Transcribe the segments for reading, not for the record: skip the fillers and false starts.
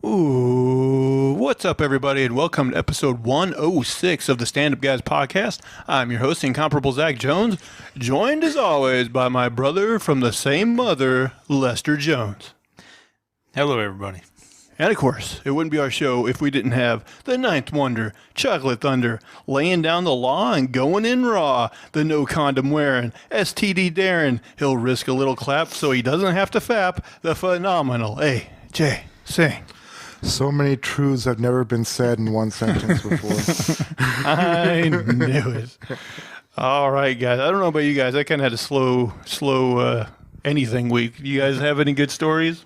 Ooh, what's up, everybody, and welcome to episode 106 of the Stand Up Guys podcast. I'm your host, incomparable Zach Jones, joined as always by my brother from the same mother, Lester Jones. Hello, everybody. And of course, it wouldn't be our show if we didn't have the Ninth Wonder, Chocolate Thunder, laying down the law and going in raw, the no condom wearing, STD daring, he'll risk a little clap so he doesn't have to fap, the phenomenal A.J. Singh. So many truths have never been said in one sentence before. I knew it. All right, guys. I don't know about you guys. I kind of had a slow anything week. You guys have any good stories?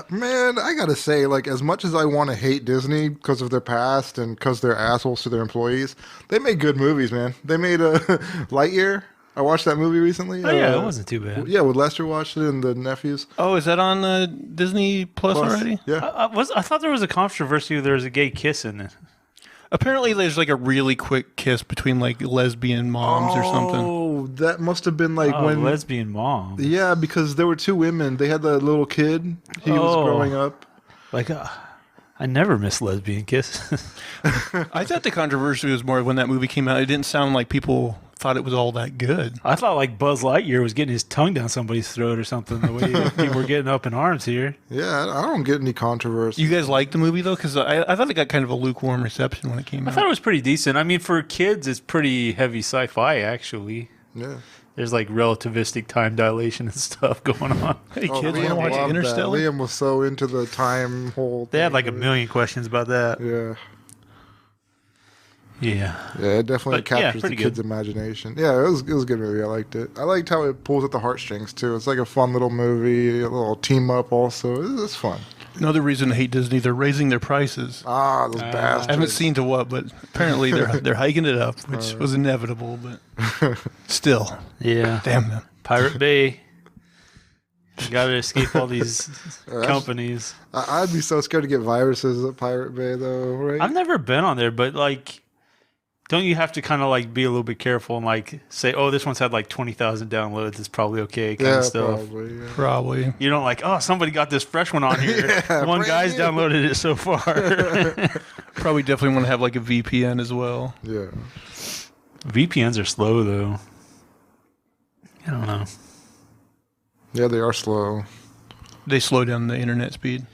Man, I gotta say, like, as much as I want to hate Disney because of their past and because they're assholes to their employees, they make good movies, man. They made Lightyear. I watched that movie recently. Oh, yeah, it wasn't too bad. Yeah, with Lester watched it and the nephews. Oh, is that on Disney Plus already? Yeah. I thought there was a controversy. There was a gay kiss in it. Apparently, there's like a really quick kiss between like lesbian moms or something. Oh, that must have been like when lesbian mom. Yeah, because there were two women. They had the little kid. He was growing up. Like, I never missed lesbian kiss. I thought the controversy was more when that movie came out. It didn't sound like people thought it was all that good. I thought like Buzz Lightyear was getting his tongue down somebody's throat or something. The way people were getting up in arms here. Yeah, I don't get any controversy. You guys liked the movie though, because I thought it got kind of a lukewarm reception when it came out. I thought it was pretty decent. I mean, for kids, it's pretty heavy sci-fi actually. Yeah. There's like relativistic time dilation and stuff going on. Hey, kids, want to watch loved Interstellar? Liam was so into the time hole. They had like a million questions about that. Yeah. Yeah. Yeah, it definitely captures the pretty kid's good. imagination. Yeah, it was a good movie. I liked it. I liked how it pulls at the heartstrings, too. It's like a fun little movie, a little team-up also. It's fun. Another reason to hate Disney, they're raising their prices. Ah, those bastards. I haven't seen to what, but apparently they're hiking it up, which was inevitable, but still. Yeah. Damn them. Pirate Bay. You got to escape all these companies. I'd be so scared to get viruses at Pirate Bay, though, right? I've never been on there, but like, don't you have to kind of like be a little bit careful and like say, oh, this one's had like 20,000 downloads. It's probably okay kind of stuff. Probably, yeah. Probably. You don't like, oh, somebody got this fresh one on here. Yeah, one brand guy's new. downloaded it so far. Probably definitely want to have like a VPN as well. Yeah. VPNs are slow though. I don't know. Yeah, they are slow. They slow down the internet speed.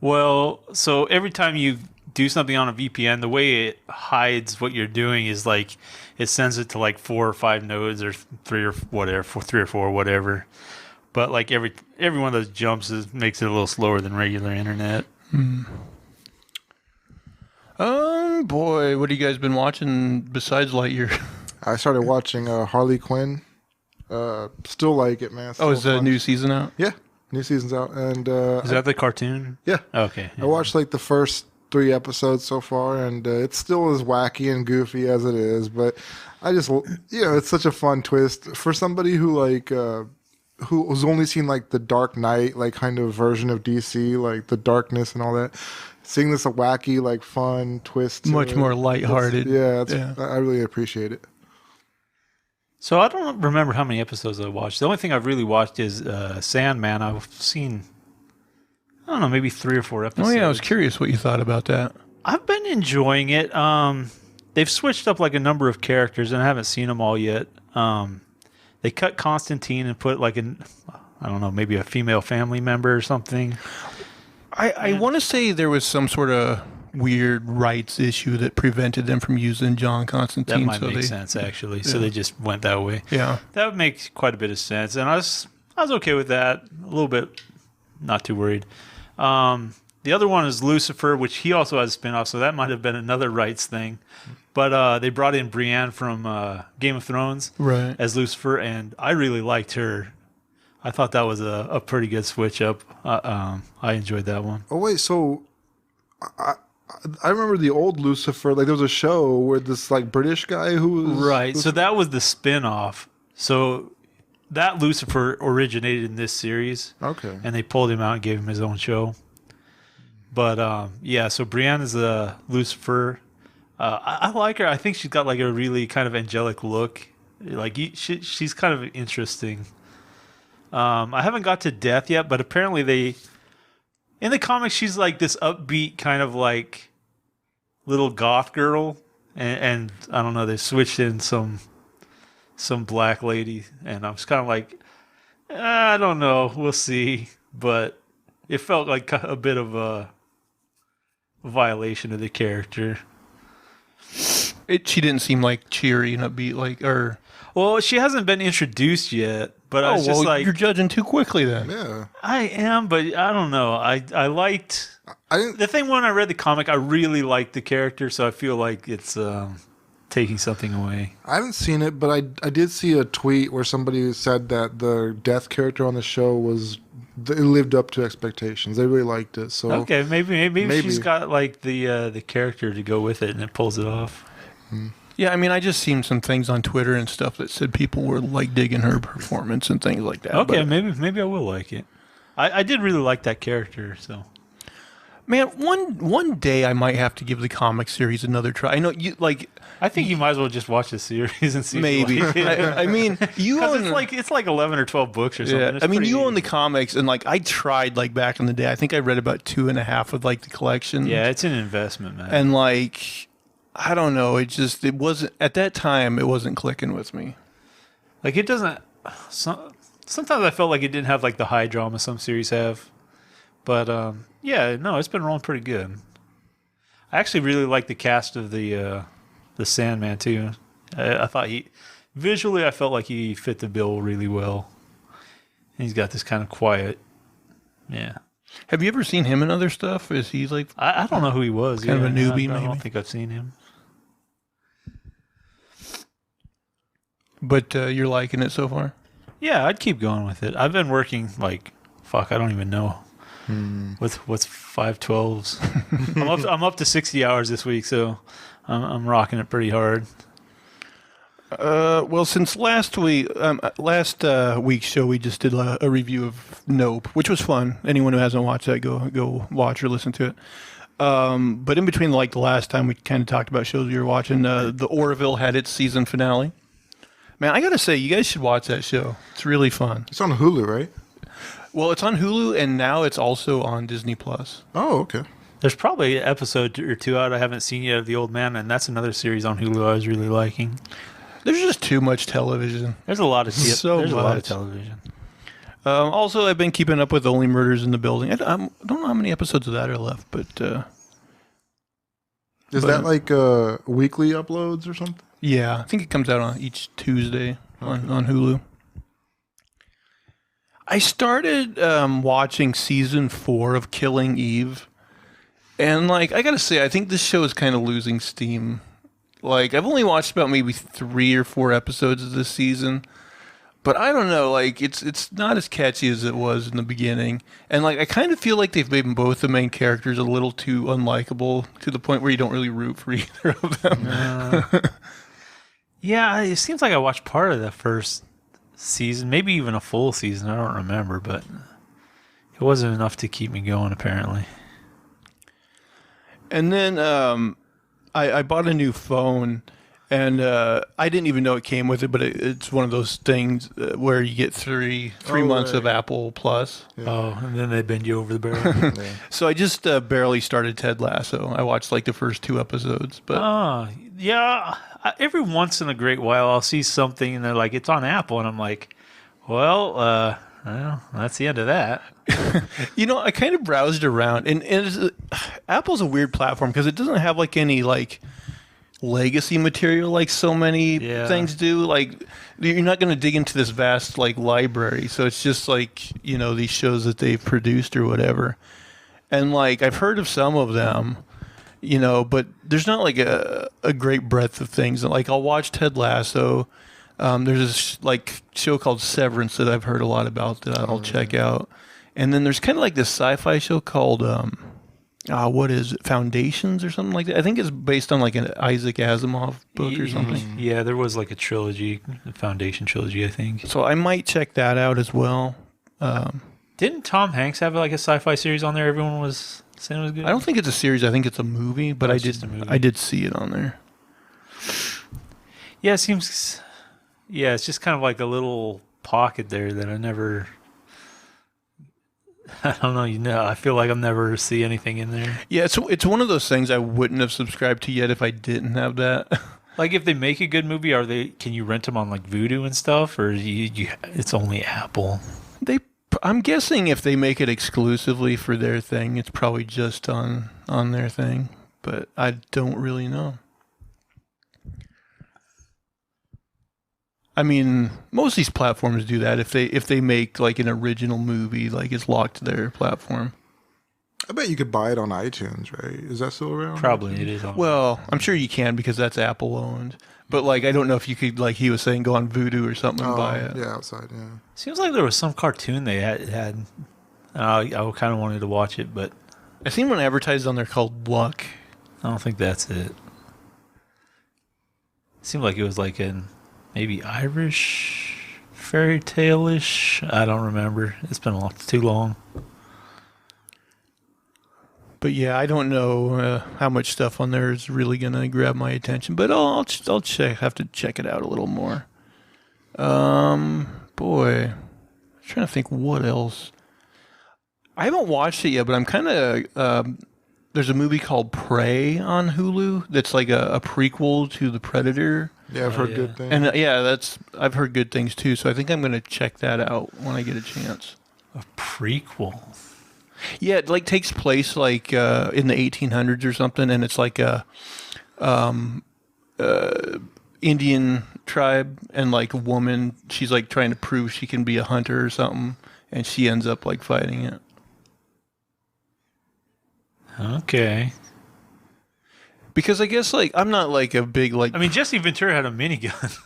Well, so every time you do something on a VPN, the way it hides what you're doing is like it sends it to like 4 or 5 nodes or 3 or whatever, 3 or 4, whatever. But like every one of those jumps makes it a little slower than regular internet. Boy, what have you guys been watching besides Lightyear? I started watching Harley Quinn. Still like it, man. Oh, Still is the fun. new season out? Yeah, new season's out. And Is that the cartoon? yeah. Okay. I watched like the first 3 episodes so far, and it's still as wacky and goofy as it is. But I just, it's such a fun twist for somebody who like who's only seen like the Dark Knight like kind of version of DC, like the darkness and all that. Seeing this a wacky, like fun twist, to Much it, more lighthearted. I really appreciate it. So I don't remember how many episodes I watched. The only thing I've really watched is Sandman. I've seen, I don't know, maybe 3 or 4 episodes. Oh yeah, I was curious what you thought about that. I've been enjoying it. They've switched up like a number of characters, and I haven't seen them all yet. They cut Constantine and put like I don't know, maybe a female family member or something. I want to say there was some sort of weird rights issue that prevented them from using John Constantine. That might make sense, actually. So they just went that way. Yeah. That would make quite a bit of sense, and I was okay with that. A little bit, not too worried. The other one is Lucifer, which he also has a spinoff, so that might have been another rights thing. But they brought in Brienne from Game of Thrones as Lucifer, and I really liked her. I thought that was a pretty good switch up. I enjoyed that one. Oh wait, so I remember the old Lucifer. Like there was a show where this like British guy who was Right. So that was the spin-off. So that Lucifer originated in this series. Okay. And they pulled him out and gave him his own show. But yeah, so Brienne is a Lucifer. I like her. I think she's got like a really kind of angelic look. Like she's kind of interesting. I haven't got to death yet, but apparently In the comics, she's like this upbeat kind of like little goth girl, and I don't know. They switched in some black lady, and I was kind of like, I don't know. We'll see, but it felt like a bit of a violation of the character. She didn't seem like cheery and upbeat, like or. Well, she hasn't been introduced yet, but I was just well, like, you're judging too quickly then. Yeah. I am, but I don't know. I liked I didn't. the thing when I read the comic. I really liked the character, so I feel like it's taking something away. I haven't seen it, but I did see a tweet where somebody said that the death character on the show it lived up to expectations. They really liked it. So Okay, maybe she's got like the character to go with it, and it pulls it off. Yeah, I mean, I just seen some things on Twitter and stuff that said people were like digging her performance and things like that. Okay, but, maybe I will like it. I did really like that character, so. man, one day I might have to give the comic series another try. I know you like. I think you might as well just watch the series and see. Maybe. If you like it. I mean, you Because own it's like 11 or 12 books or something. Yeah, It's I mean, pretty- you own the comics, and like I tried like back in the day. I think I read about 2.5 of like the collection. Yeah, it's an investment, man. and like I don't know, it wasn't at that time. It wasn't clicking with me. Like it doesn't. Sometimes I felt like it didn't have like the high drama some series have, but yeah, no, it's been rolling pretty good. I actually really like the cast of the Sandman too. I thought visually, I felt like he fit the bill really well. And he's got this kind of quiet. Yeah, Have you ever seen him in other stuff? Is he like? I don't know who he was. Kind of a newbie, I maybe? don't think I've seen him. But you're liking it so far. Yeah, I'd keep going with it. I've been working like fuck. I don't even know. What's 5/12s? I'm up to 60 hours this week, so I'm rocking it pretty hard. Well, since last week's show, we just did a review of Nope, which was fun. Anyone who hasn't watched that, go watch or listen to it. But in between, like the last time we kind of talked about shows we were watching, the Orville had its season finale. Man, I gotta say, you guys should watch that show. It's really fun. It's on Hulu, right? Well, it's on Hulu, and now it's also on Disney Plus. Oh, okay. There's probably an episode or two out I haven't seen yet of The Old Man, and that's another series on Hulu I was really liking. There's just too much television. There's a lot of So there's a lot of much. television. Also, I've been keeping up with Only Murders in the Building. I don't know how many episodes of that are left, but Is that like weekly uploads or something? yeah, I think it comes out on each Tuesday on Hulu. I started watching season 4 of Killing Eve, and like I gotta say, I think this show is kind of losing steam. Like I've only watched about maybe 3 or 4 episodes of this season, but I don't know. Like it's not as catchy as it was in the beginning, and like I kind of feel like they've made both the main characters a little too unlikable to the point where you don't really root for either of them. Yeah, it seems like I watched part of the first season, maybe even a full season. I don't remember, but it wasn't enough to keep me going, apparently. And then I bought a new phone, and I didn't even know it came with it, but it's one of those things where you get three months of Apple Plus. Yeah. Oh, and then they bend you over the barrel. Yeah. So I just barely started Ted Lasso. I watched like the first 2 episodes, but Oh, yeah. Every once in a great while, I'll see something, and they're like, it's on Apple, and I'm like, well, that's the end of that. you know, I kind of browsed around, and Apple's a weird platform because it doesn't have like any like legacy material like so many things do. Like you're not going to dig into this vast like library, so it's just like, you know, these shows that they've produced or whatever. And like I've heard of some of them, you know, but there's not like a great breadth of things. Like I'll watch Ted Lasso. There's this like show called Severance that I've heard a lot about that I'll check out. And then there's kind of like this sci-fi show called what is it, Foundations or something like that. I think it's based on like an Isaac Asimov book or something. Yeah, there was like a trilogy, a Foundation trilogy, I think. So I might check that out as well. Didn't Tom Hanks have like a sci-fi series on there? Everyone was saying it was good. I don't think it's a series. I think it's a movie, but it's just a movie. I did see it on there. Yeah, it seems. Yeah, it's just kind of like a little pocket there that I never. I don't know. I feel like I'll never see anything in there. Yeah, it's one of those things I wouldn't have subscribed to yet if I didn't have that. Like, if they make a good movie, can you rent them on like Vudu and stuff, or it's only Apple? I'm guessing if they make it exclusively for their thing, it's probably just on their thing, but I don't really know. I mean, most of these platforms do that. If they make like an original movie, like it's locked to their platform. I bet you could buy it on iTunes, right? Is that still around? Probably it is. Well, I'm sure you can because that's Apple owned. But like, I don't know if you could, like he was saying, go on Vudu or something and buy it. Yeah, outside. Yeah. Seems like there was some cartoon they had. I kind of wanted to watch it, but I seen one advertised on there called Luck. I don't think that's it. Seemed like it was like an maybe Irish fairy tale-ish. I don't remember. It's been too long. But yeah, I don't know how much stuff on there is really gonna grab my attention. But I'll check. Have to check it out a little more. Boy, I'm trying to think what else. I haven't watched it yet, but I'm kind of. There's a movie called Prey on Hulu that's like a prequel to The Predator. Yeah, I've heard good things. And I've heard good things too. So I think I'm gonna check that out when I get a chance. A prequel. Yeah, it like takes place like in the 1800s or something, and it's like a Indian tribe, and like a woman, she's like trying to prove she can be a hunter or something, and she ends up like fighting it. Okay. Because I guess like I'm not like a big like. I mean, Jesse Ventura had a minigun.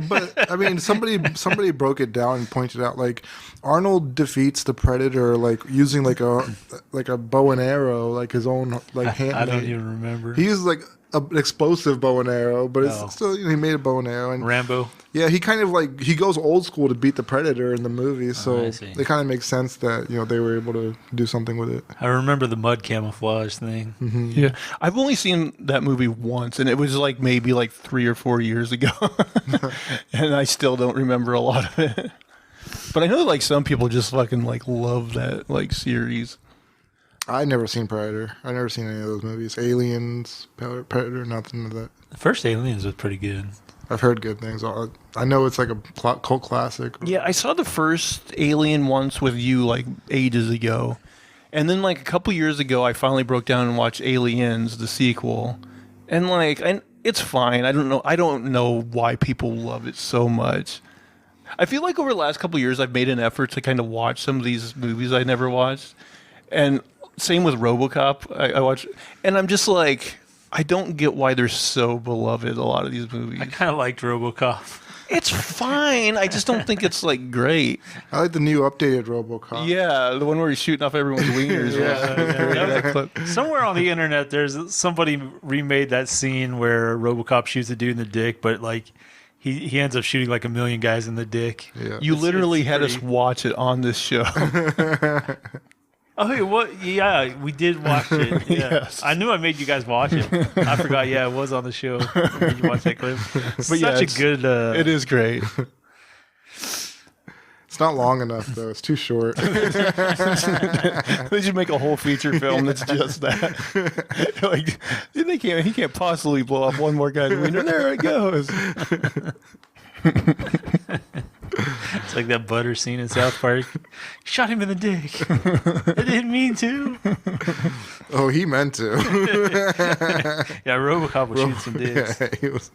Well, somebody broke it down and pointed out like Arnold defeats the Predator like using like a bow and arrow, like his own like hand. I don't even remember. He used like an explosive bow and arrow, but it's still he made a bow and arrow. And Rambo. Yeah, he kind of like he goes old school to beat the Predator in the movie, so it kind of makes sense that they were able to do something with it. I remember the mud camouflage thing. Mm-hmm. Yeah, I've only seen that movie once, and it was like maybe like 3 or 4 years ago, and I still don't remember a lot of it. But I know like some people just fucking like love that like series. I never seen Predator. I never seen any of those movies. Aliens, Predator, nothing of that. The first Aliens was pretty good. I've heard good things. I know it's like a cult classic. Yeah, I saw the first Alien once with you like ages ago. And then like a couple years ago, I finally broke down and watched Aliens, the sequel. And like, it's fine. I don't know why people love it so much. I feel like over the last couple years, I've made an effort to kind of watch some of these movies I never watched. And same with Robocop. I watch, and I'm just like, I don't get why they're so beloved, a lot of these movies. I kind of liked Robocop. It's fine. I just don't think it's like great. I like the new updated Robocop. Yeah, the one where he's shooting off everyone's wieners. Yeah. Somewhere on the internet, there's somebody remade that scene where Robocop shoots a dude in the dick, but like he ends up shooting like a million guys in the dick. Yeah. You literally had us watch it on this show. Oh, hey, what? Yeah, we did watch it. Yeah. Yes. I knew I made you guys watch it. I forgot. Yeah, it was on the show. Did you watch that clip? But yeah, such a good. It is great. It's not long enough though. It's too short. They should make a whole feature film that's just that. Like he can't possibly blow up one more guy's wiener. There it goes. It's like that butter scene in South Park. Shot him in the dick. I didn't mean to. Oh, he meant to. Yeah, Robocop was shooting some dicks. Yeah, he was.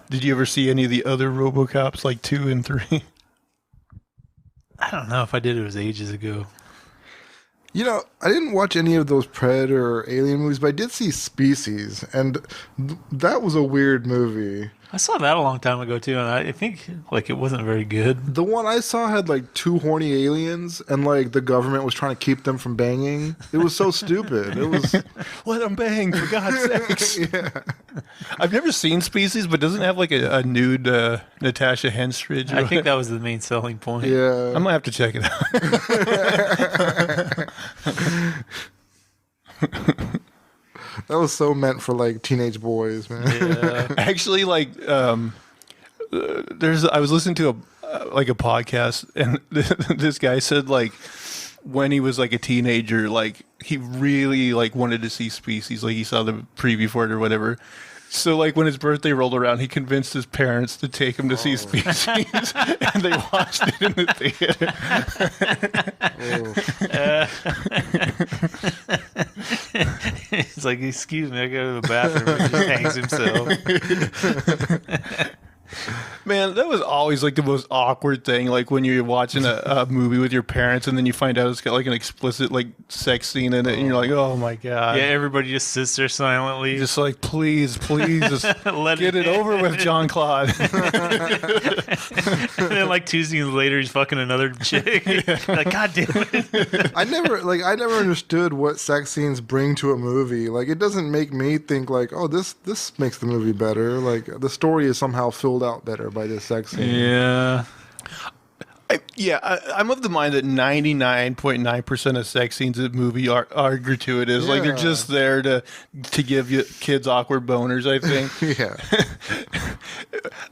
Did you ever see any of the other Robocops, like 2 and 3? I don't know if I did. It was ages ago. I didn't watch any of those Predator or Alien movies, but I did see Species, and that was a weird movie. I saw that a long time ago too, and I think like it wasn't very good. The one I saw had like 2 horny aliens, and like the government was trying to keep them from banging. It was so stupid. It was Let them bang, for God's sakes. yeah. I've never seen Species, but doesn't it have like a nude Natasha Henstridge? I think that was the main selling point. Yeah. I might have to check it out. That was so meant for like teenage boys, man. Yeah. Actually, like, I was listening to like a podcast, and this guy said like when he was like a teenager, like he really like wanted to see Species, like he saw the preview for it or whatever. So like when his birthday rolled around, he convinced his parents to take him to see Species, and they watched it in the theater. He's like, excuse me, I go to the bathroom, and just hangs himself. Man, that was always like the most awkward thing. Like when you're watching a movie with your parents, and then you find out it's got like an explicit like sex scene in it, and you're like, "Oh my god!" Yeah, everybody just sits there silently, Just like, please, just get it over with, John Claude. And then like 2 scenes later, he's fucking another chick. Like, God damn it! I never understood what sex scenes bring to a movie. Like, it doesn't make me think like, oh, this makes the movie better. Like, the story is somehow filled out better by this sex scene. Yeah. I'm of the mind that 99.9% of sex scenes in the movie are gratuitous. Like they're just there to give you kids awkward boners, I think. Yeah.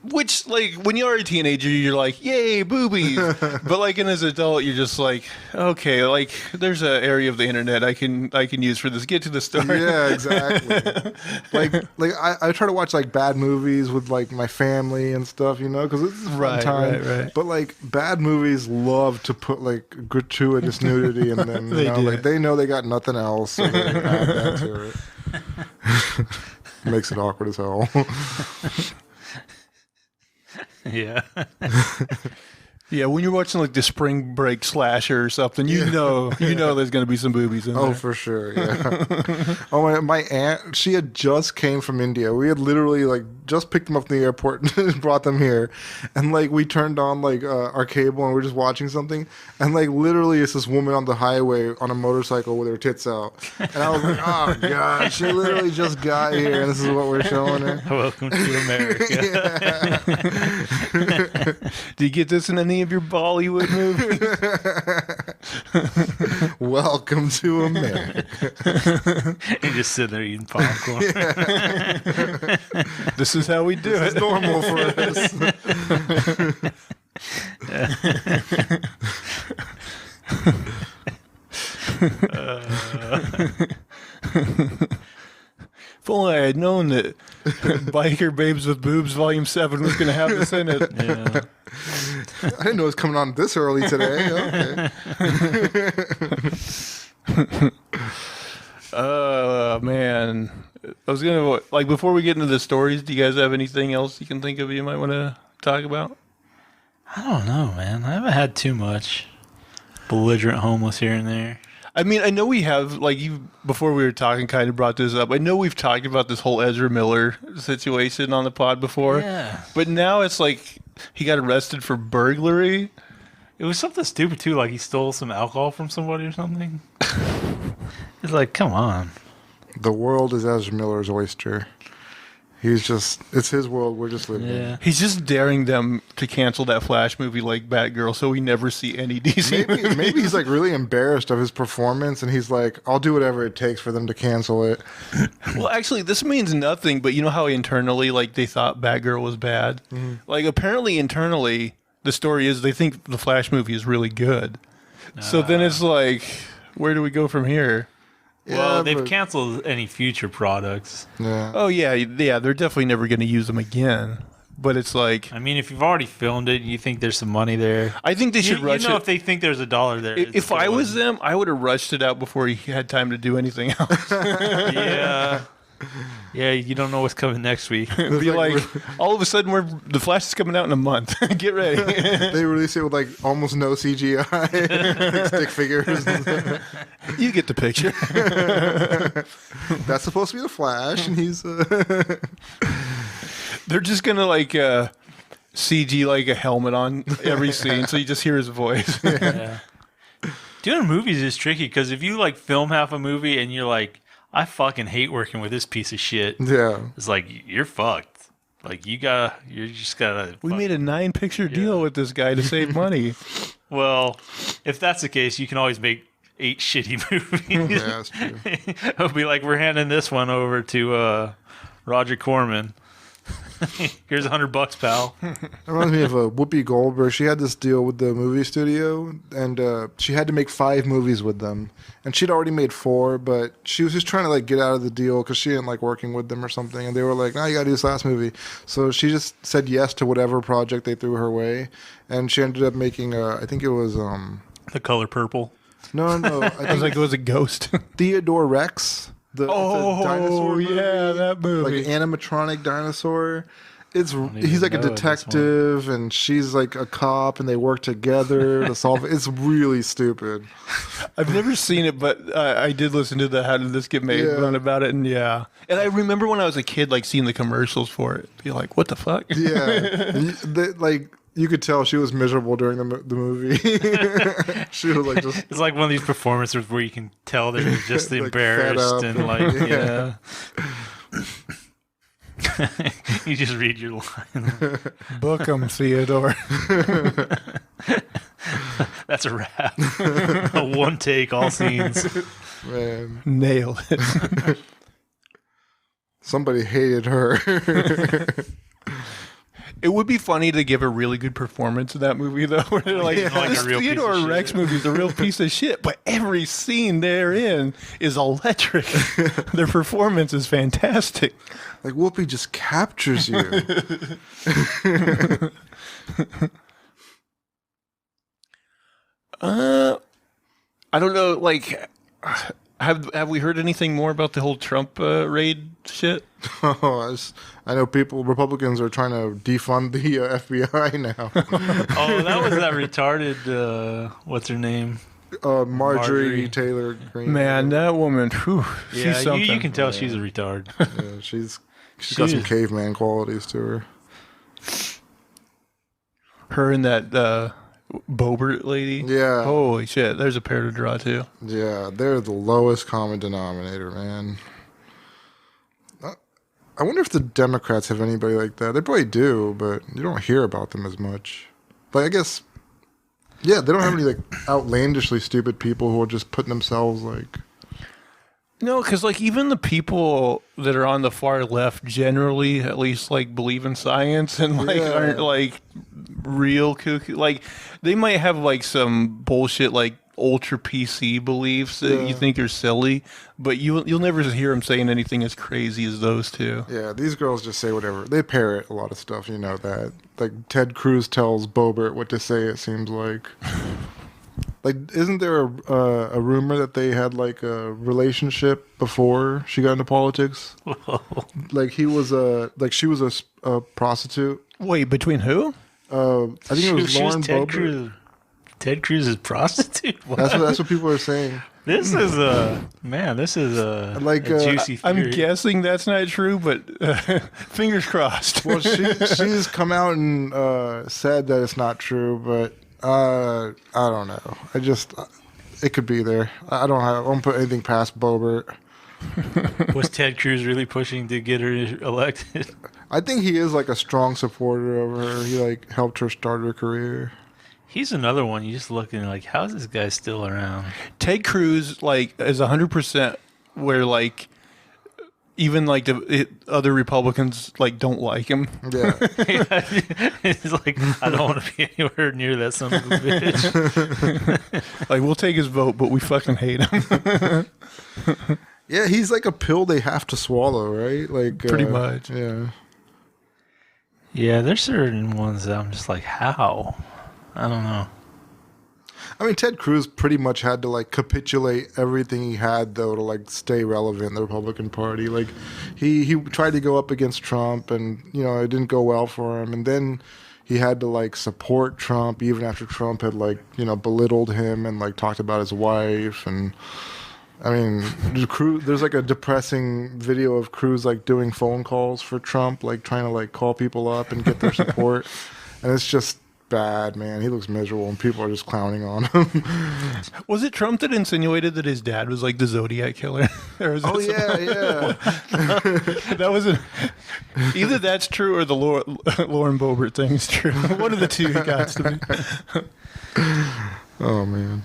Which, like, when you're a teenager, you're like, yay, boobies. But like, as an adult, you're just like, okay, like, there's an area of the internet I can use for this. Get to the story. Yeah, exactly. like I try to watch like bad movies with like my family and stuff, you know, because it's a fun time. Right. But like bad movies love to put like gratuitous nudity in them. You know? Like they know they got nothing else, so they add that to it. Makes it awkward as hell. Yeah. Yeah, when you're watching like the Spring Break slasher or something, you know there's going to be some boobies in there. Oh, for sure, yeah. Oh, my aunt, she had just came from India. We had literally like just picked them up from the airport and brought them here, and like we turned on like our cable and we're just watching something, and like literally it's this woman on the highway on a motorcycle with her tits out, and I was like, oh god, she literally just got here, and this is what we're showing her. Welcome to America. Do you get this in any of your Bollywood movies? Welcome to America. And just sitting there eating popcorn. This is how we do It's it. normal for us. If only I had known that Biker Babes with Boobs Volume 7 was going to have this in it. Yeah. I didn't know it was coming on this early today. Okay. Man. I was going to, like, before we get into the stories, do you guys have anything else you can think of you might want to talk about? I don't know, man. I haven't had too much belligerent homeless here and there. I mean, I know we have, like, before we were talking, kind of brought this up. I know we've talked about this whole Ezra Miller situation on the pod before. Yeah. But now it's like he got arrested for burglary. It was something stupid, too, like he stole some alcohol from somebody or something. It's like, come on. The world is Ezra Miller's oyster. He's just, it's his world. We're just living in it. Yeah. He's just daring them to cancel that Flash movie like Batgirl so we never see any DC movies. Maybe he's like really embarrassed of his performance and he's like, I'll do whatever it takes for them to cancel it. Well, actually, this means nothing, but you know how internally, like, they thought Batgirl was bad? Mm-hmm. Like, apparently, internally, the story is they think the Flash movie is really good. So then it's like, where do we go from here? Well, Yeah, they've but- canceled any future products. Yeah. Oh, yeah, they're definitely never going to use them again. But it's like, I mean, if you've already filmed it, you think there's some money there. I think they should rush You know, it. if they think there's $1 there. If I was them, I would have rushed it out before he had time to do anything else. Yeah. Yeah, you don't know what's coming next week. It'd be like, all of a sudden, the Flash is coming out in a month. Get ready. They release it with like almost no CGI, like stick figures. You get the picture. That's supposed to be the Flash, and he's. They're just gonna like CG like a helmet on every scene, so you just hear his voice. Yeah. Doing movies is tricky because if you like film half a movie and you're like, I fucking hate working with this piece of shit. Yeah. It's like you're fucked. Like you just gotta. We made a 9-picture deal with this guy to save money. Well, if that's the case, you can always make 8 shitty movies. Yeah, that's true. It'll be like we're handing this one over to Roger Corman. Here's $100, pal. It reminds me of Whoopi Goldberg. She had this deal with the movie studio, and she had to make 5 movies with them. And she'd already made 4, but she was just trying to like get out of the deal because she didn't like working with them or something. And they were like, "No, you got to do this last movie." So she just said yes to whatever project they threw her way, and she ended up making I think it was The Color Purple. no, I was like, it was a ghost. Theodore Rex. It's a dinosaur movie, that movie. like an animatronic dinosaur. He's like a know this detective, and she's like a cop, and they work together to solve it. It's really stupid. I've never seen it, but I did listen to the How Did This Get Made one about it, and yeah. And I remember when I was a kid, like seeing the commercials for it. Be like, what the fuck? Yeah, you could tell she was miserable during the movie. She was like just. It's like one of these performances where you can tell they're just Like, embarrassed fed up. and like, yeah. You just read your line. Book 'em, Theodore. That's a wrap. A one take, all scenes. Man, Nailed it. somebody hated her. It would be funny to give a really good performance in that movie, though. Where they're like, Like this a real piece Theodore of Rex shit. movie is a real piece of shit, but every scene they're in is electric. Their performance is fantastic. Like Whoopi just captures you. I don't know. Like, have we heard anything more about the whole Trump raid shit? Oh, I know Republicans are trying to defund the FBI now. Oh, that was that retarded, what's her name? Marjorie Marjorie. Taylor Greene. Man, that woman, whew, she's Yeah, something. you can tell she's a retard. Yeah, she's got some caveman qualities to her. Her and that Bobert lady. Yeah. Holy shit, there's a pair to draw too. Yeah, they're the lowest common denominator, man. I wonder if the Democrats have anybody like that. They probably do, but you don't hear about them as much. But I guess, yeah, they don't have any like outlandishly stupid people who are just putting themselves like. No, because like even the people that are on the far left generally, at least like believe in science and like Yeah. aren't like real kooky. Like they might have like some bullshit like ultra PC beliefs that you think are silly, but you'll never hear them saying anything as crazy as those two. Yeah, these girls just say whatever. They parrot a lot of stuff, you know that. Like Ted Cruz tells Bobert what to say. It seems like. Like, isn't there a rumor that they had like a relationship before she got into politics? Like she was a prostitute. Wait, between who? I think it was She Lauren Ted Boebert. Cruz. Ted Cruz's prostitute? What? That's what people are saying. This is a Like, juicy theory. I'm guessing that's not true, but fingers crossed. Well, she's come out and said that it's not true, but I don't know. It could be there. I won't put anything past Bobert. Was Ted Cruz really pushing to get her elected? I think he is like a strong supporter of her. He like helped her start her career. He's another one. You just look and like, how is this guy still around? Ted Cruz like is 100% where like even like other Republicans like don't like him. Yeah. He's like, I don't want to be anywhere near that son of a bitch. Like we'll take his vote, but we fucking hate him. Yeah, he's like a pill they have to swallow, right? Like Pretty much. Yeah. Yeah, there's certain ones that I'm just like, how? I don't know. I mean, Ted Cruz pretty much had to like capitulate everything he had though to like stay relevant in the Republican Party. Like he tried to go up against Trump, and you know it didn't go well for him. And then he had to like support Trump even after Trump had like belittled him and like talked about his wife. And I mean, there's like a depressing video of Cruz like doing phone calls for Trump, like trying to like call people up and get their support, and it's just bad, man. He looks miserable, and people are just clowning on him. Was it Trump that insinuated that his dad was like the Zodiac killer? Or was Oh that yeah. that was either that's true or the Lauren Boebert thing is true. One of the two got to be. Oh man,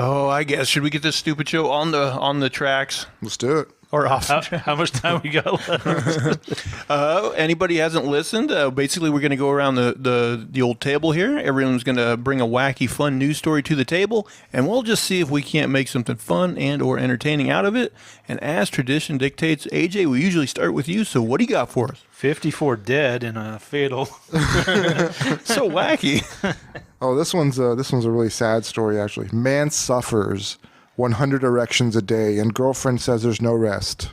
Oh, I guess should we get this stupid show on the tracks? let's do it. Or off. How much time we got left? Anybody hasn't listened? Basically, we're going to go around the old table here. Everyone's going to bring a wacky, fun news story to the table, and we'll just see if we can't make something fun and or entertaining out of it. And as tradition dictates, AJ, we usually start with you. So what do you got for us? 54 dead in a fatal. So wacky. Oh, this one's a really sad story, actually. Man suffers 100 erections a day, and girlfriend says there's no rest.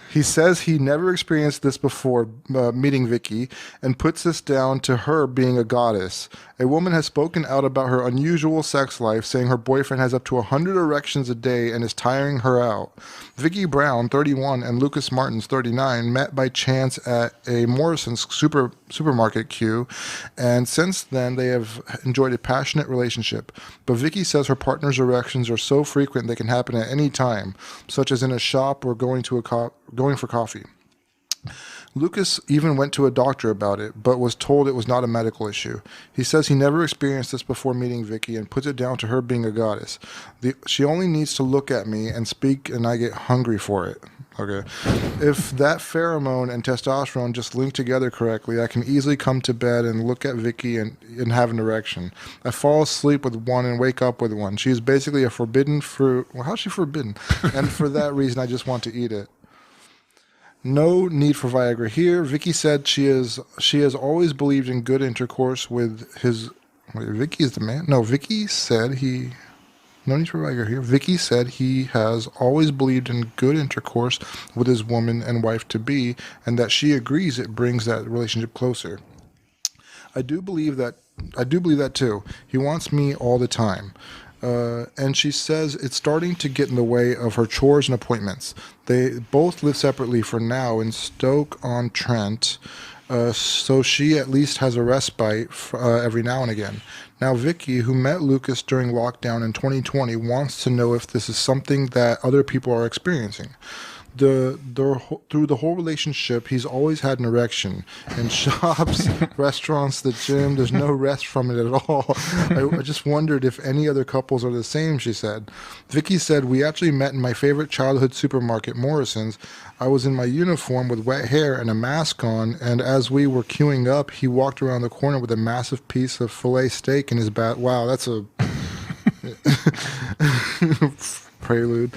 He says he never experienced this before meeting Vicky, and puts this down to her being a goddess. A woman has spoken out about her unusual sex life, saying her boyfriend has up to 100 erections a day and is tiring her out. Vicky Brown, 31, and Lucas Martins, 39, met by chance at a Morrison's supermarket queue, and since then they have enjoyed a passionate relationship. But Vicky says her partner's erections are so frequent they can happen at any time, such as in a shop or going for coffee. Lucas even went to a doctor about it, but was told it was not a medical issue. He says he never experienced this before meeting Vicky and puts it down to her being a goddess. She only needs to look at me and speak, and I get hungry for it. Okay. If that pheromone and testosterone just link together correctly, I can easily come to bed and look at Vicky and have an erection. I fall asleep with one and wake up with one. She is basically a forbidden fruit. Well, how's she forbidden? And for that reason, I just want to eat it. No need for Viagra here. Vicky said she has always believed in good intercourse with his. Wait, Vicky is the man? No, Vicky said he. No need for Viagra here. Vicky said he has always believed in good intercourse with his woman and wife to be, and that she agrees it brings that relationship closer. I do believe that too. He wants me all the time. And she says it's starting to get in the way of her chores and appointments. They both live separately for now in Stoke-on-Trent, so she at least has a respite every now and again. Now Vicky, who met Lucas during lockdown in 2020, wants to know if this is something that other people are experiencing. Through the whole relationship, he's always had an erection. In shops, restaurants, the gym, there's no rest from it at all. I just wondered if any other couples are the same, she said. Vicky said, we actually met in my favorite childhood supermarket, Morrison's. I was in my uniform with wet hair and a mask on, and as we were queuing up, he walked around the corner with a massive piece of filet steak in his back. Wow, that's a prelude.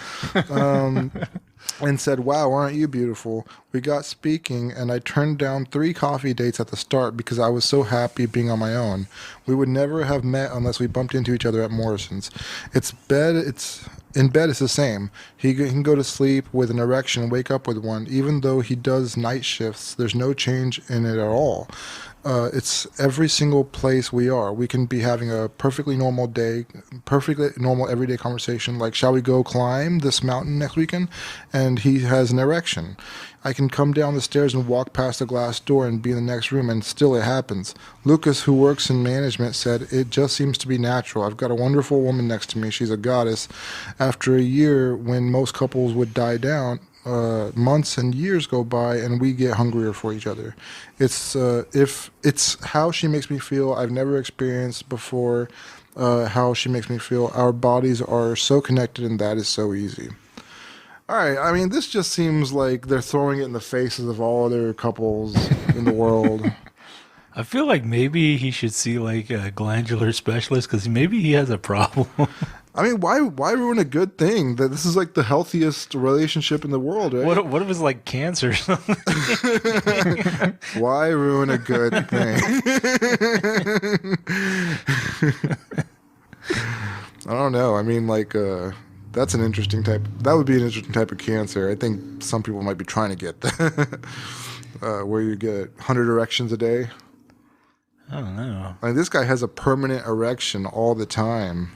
And said, wow, aren't you beautiful? We got speaking, and I turned down 3 coffee dates at the start because I was so happy being on my own. We would never have met unless we bumped into each other at Morrison's. In bed, it's the same. He can go to sleep with an erection and wake up with one. Even though he does night shifts, there's no change in it at all. It's every single place we are. We can be having a perfectly normal day, perfectly normal everyday conversation like, shall we go climb this mountain next weekend? And he has an erection. I can come down the stairs and walk past a glass door and be in the next room, and still it happens. Lucas, who works in management, said, it just seems to be natural. I've got a wonderful woman next to me. She's a goddess. After a year, when most couples would die down, months and years go by and we get hungrier for each other. It's how she makes me feel. I've never experienced before how she makes me feel. Our bodies are so connected, and that is so easy. All right, I mean, this just seems like they're throwing it in the faces of all other couples in the world. I feel like maybe he should see like a glandular specialist because maybe he has a problem. I mean, why ruin a good thing? That this is like the healthiest relationship in the world, right? What if it's like cancer or something? Why ruin a good thing? I don't know. I mean, like, that's an interesting type. That would be an interesting type of cancer. I think some people might be trying to get that, where you get 100 erections a day. I don't know. I mean, this guy has a permanent erection all the time.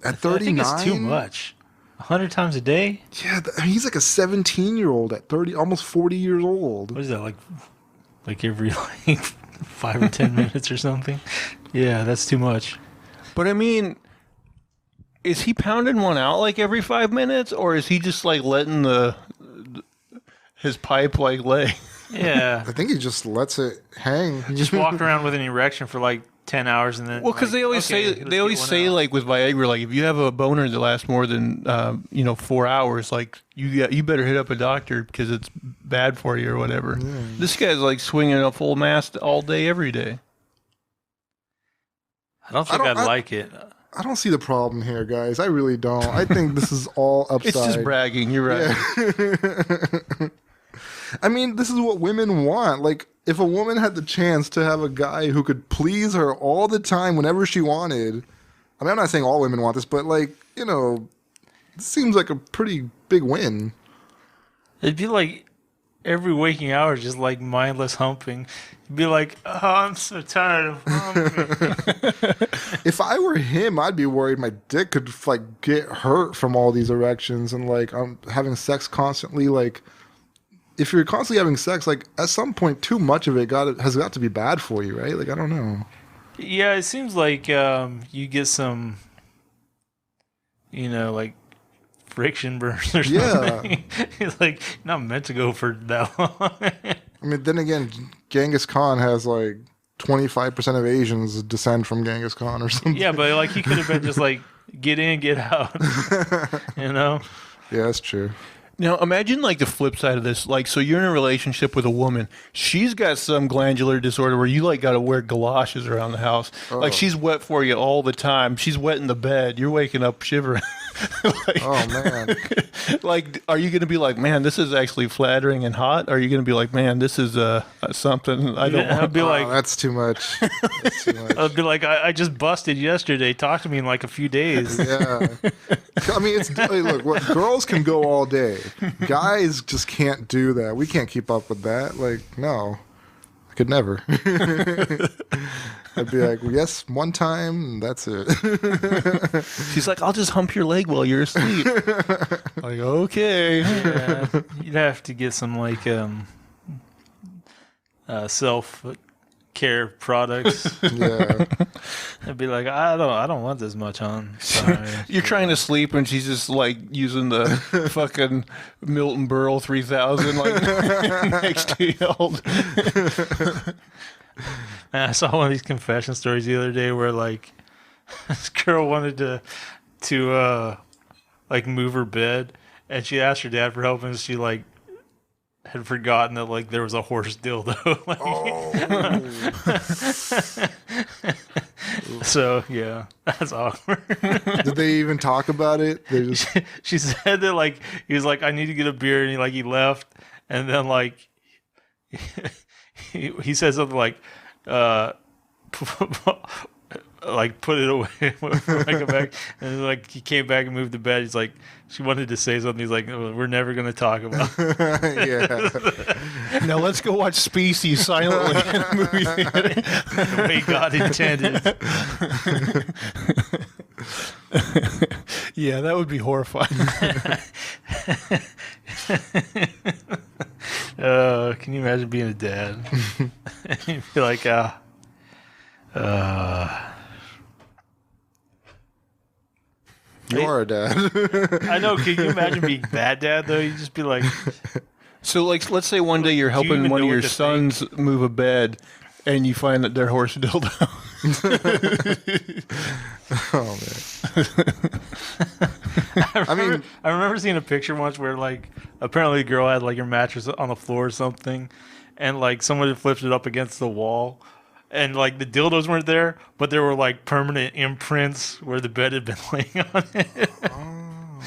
At 39? I think it's too much. 100 times a day? Yeah, I mean, he's like a 17-year-old at 30, almost 40 years old. What is that, like every like 5 or 10 minutes or something? Yeah, that's too much. But I mean, is he pounding one out like every 5 minutes, or is he just like letting his pipe like lay? Yeah. I think he just lets it hang. Just walk around with an erection for like 10 hours and then. Well, because they always okay, say like with Viagra, like if you have a boner that lasts more than 4 hours, like you better hit up a doctor because it's bad for you or whatever. Yeah. This guy's like swinging a full mast all day, every day. I don't think I'd like it. I don't see the problem here, guys. I really don't. I think this is all upside. It's just bragging. You're right. Yeah. I mean, this is what women want. Like, if a woman had the chance to have a guy who could please her all the time whenever she wanted. I mean, I'm not saying all women want this, but like, it seems like a pretty big win. It'd be like every waking hour just like mindless humping. You'd be like, oh, I'm so tired of humping. If I were him, I'd be worried my dick could like get hurt from all these erections and like I'm having sex constantly. Like, if you're constantly having sex, like at some point, too much of it has got to be bad for you, right? Like, I don't know. Yeah, it seems like you get some, like friction burns or something. Yeah. It's like not meant to go for that long. I mean, then again, Genghis Khan has like 25% of Asians descend from Genghis Khan or something. Yeah, but like he could have been just like get in, get out. Yeah, that's true. Now, imagine like the flip side of this. Like, so you're in a relationship with a woman. She's got some glandular disorder where you like got to wear galoshes around the house. Oh. Like, she's wet for you all the time. She's wet in the bed. You're waking up shivering. Like, oh, man. Like, are you going to be like, man, this is actually flattering and hot? Or are you going to be like, man, this is something I don't want to be like, that's too much. That's too much. I'd be like, I just busted yesterday. Talk to me in like a few days. Yeah. I mean, look, girls can go all day. Guys just can't do that. We can't keep up with that. Like, no. I could never. I'd be like, well, yes, one time, and that's it. She's like, I'll just hump your leg while you're asleep. Like, okay. Yeah, you'd have to get some like self-care products. Yeah. I'd be like, I don't want this much on. Sorry. You're trying to sleep and she's just like using the fucking Milton Berle 3000 like next to you. I saw one of these confession stories the other day where like this girl wanted to like move her bed and she asked her dad for help and she like had forgotten that like there was a horse dildo. Like, so yeah, that's awkward. Did they even talk about it? They just she said that like he was like, I need to get a beer, and he left, and then like he said something like like put it away when I come back, and like he came back and moved the bed. He's like, she wanted to say something. He's like, we're never going to talk about it. Yeah. Now let's go watch Species silently in a movie theater. The way God intended. Yeah, that would be horrifying. Can you imagine being a dad? You'd be like, you are a dad. I know. Can you imagine being bad dad though? You'd just be like. So, like, let's say one day you're helping one of your sons move a bed, and you find that they're horse dildo. Oh man. I remember seeing a picture once where like apparently a girl had like her mattress on the floor or something, and like someone had flipped it up against the wall. And like the dildos weren't there, but there were like permanent imprints where the bed had been laying on it. Oh.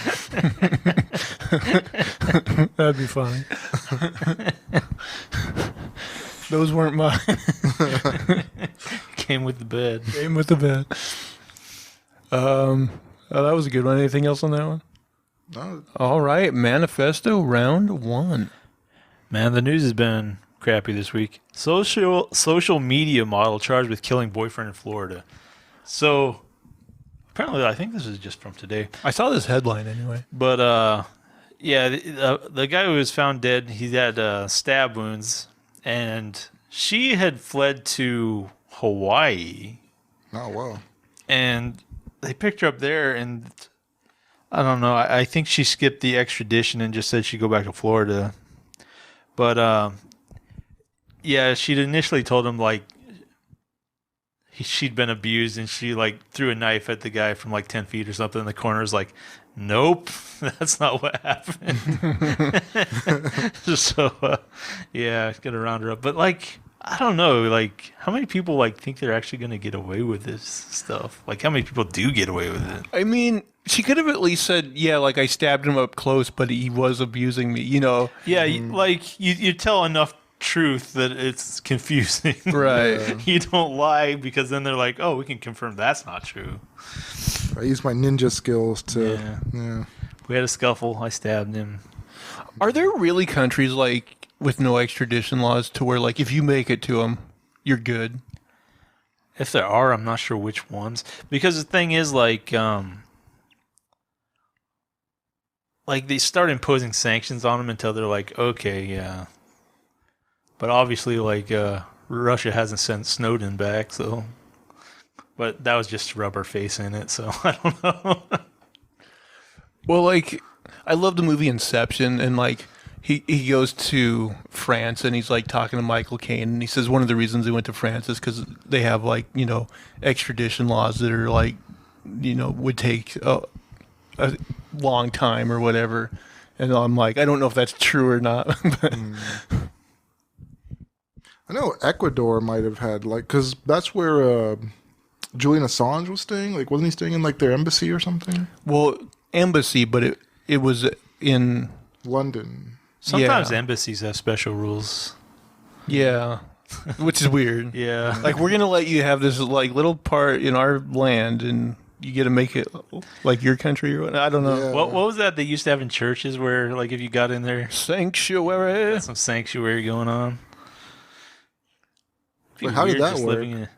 That'd be funny. Those weren't mine. Came with the bed. Came with the bed. Oh, that was a good one. Anything else on that one? No. All right, Manifesto round 1. Man, the news has been crappy this week. Social media model charged with killing boyfriend in Florida. So apparently, I think this is just from today. I saw this headline anyway. But yeah, the guy who was found dead, he had stab wounds, and she had fled to Hawaii. Oh wow! And they picked her up there, and I don't know. I think she skipped the extradition and just said she'd go back to Florida. But yeah, she'd initially told him like she'd been abused, and she like threw a knife at the guy from like 10 feet or something. And the coroner's like, nope, that's not what happened. So yeah, gotta round her up. But like, I don't know, like how many people like think they're actually gonna get away with this stuff? Like how many people do get away with it? I mean, she could have at least said, yeah, like I stabbed him up close, but he was abusing me, you know? Yeah, like you tell enough truth that it's confusing. Right. You don't lie because then they're like, oh, we can confirm that's not true. I used my ninja skills to. Yeah. We had a scuffle. I stabbed him. Are there really countries like with no extradition laws to where like if you make it to them, you're good? If there are, I'm not sure which ones. Because the thing is, like they start imposing sanctions on them until they're like, okay, yeah. But obviously, like Russia hasn't sent Snowden back, so. But that was just to rub our face in it, so I don't know. Well, like I love the movie Inception, and like he goes to France and he's like talking to Michael Caine, and he says one of the reasons he went to France is because they have like, you know, extradition laws that are like, you know, would take a long time or whatever. And I'm like, I don't know if that's true or not. But I know Ecuador might have had like, because that's where Julian Assange was staying. Like, wasn't he staying in like their embassy or something? Well, embassy, but it was in London. Sometimes Yeah. embassies have special rules. Yeah, which is weird. Yeah. Like we're gonna let you have this like little part in our land, and you get to make it like your country or what? I don't know. Yeah. What was that they used to have in churches where, like, if you got in there, Sanctuary. some sanctuary going on? Wait, how did Weird that just work? living in-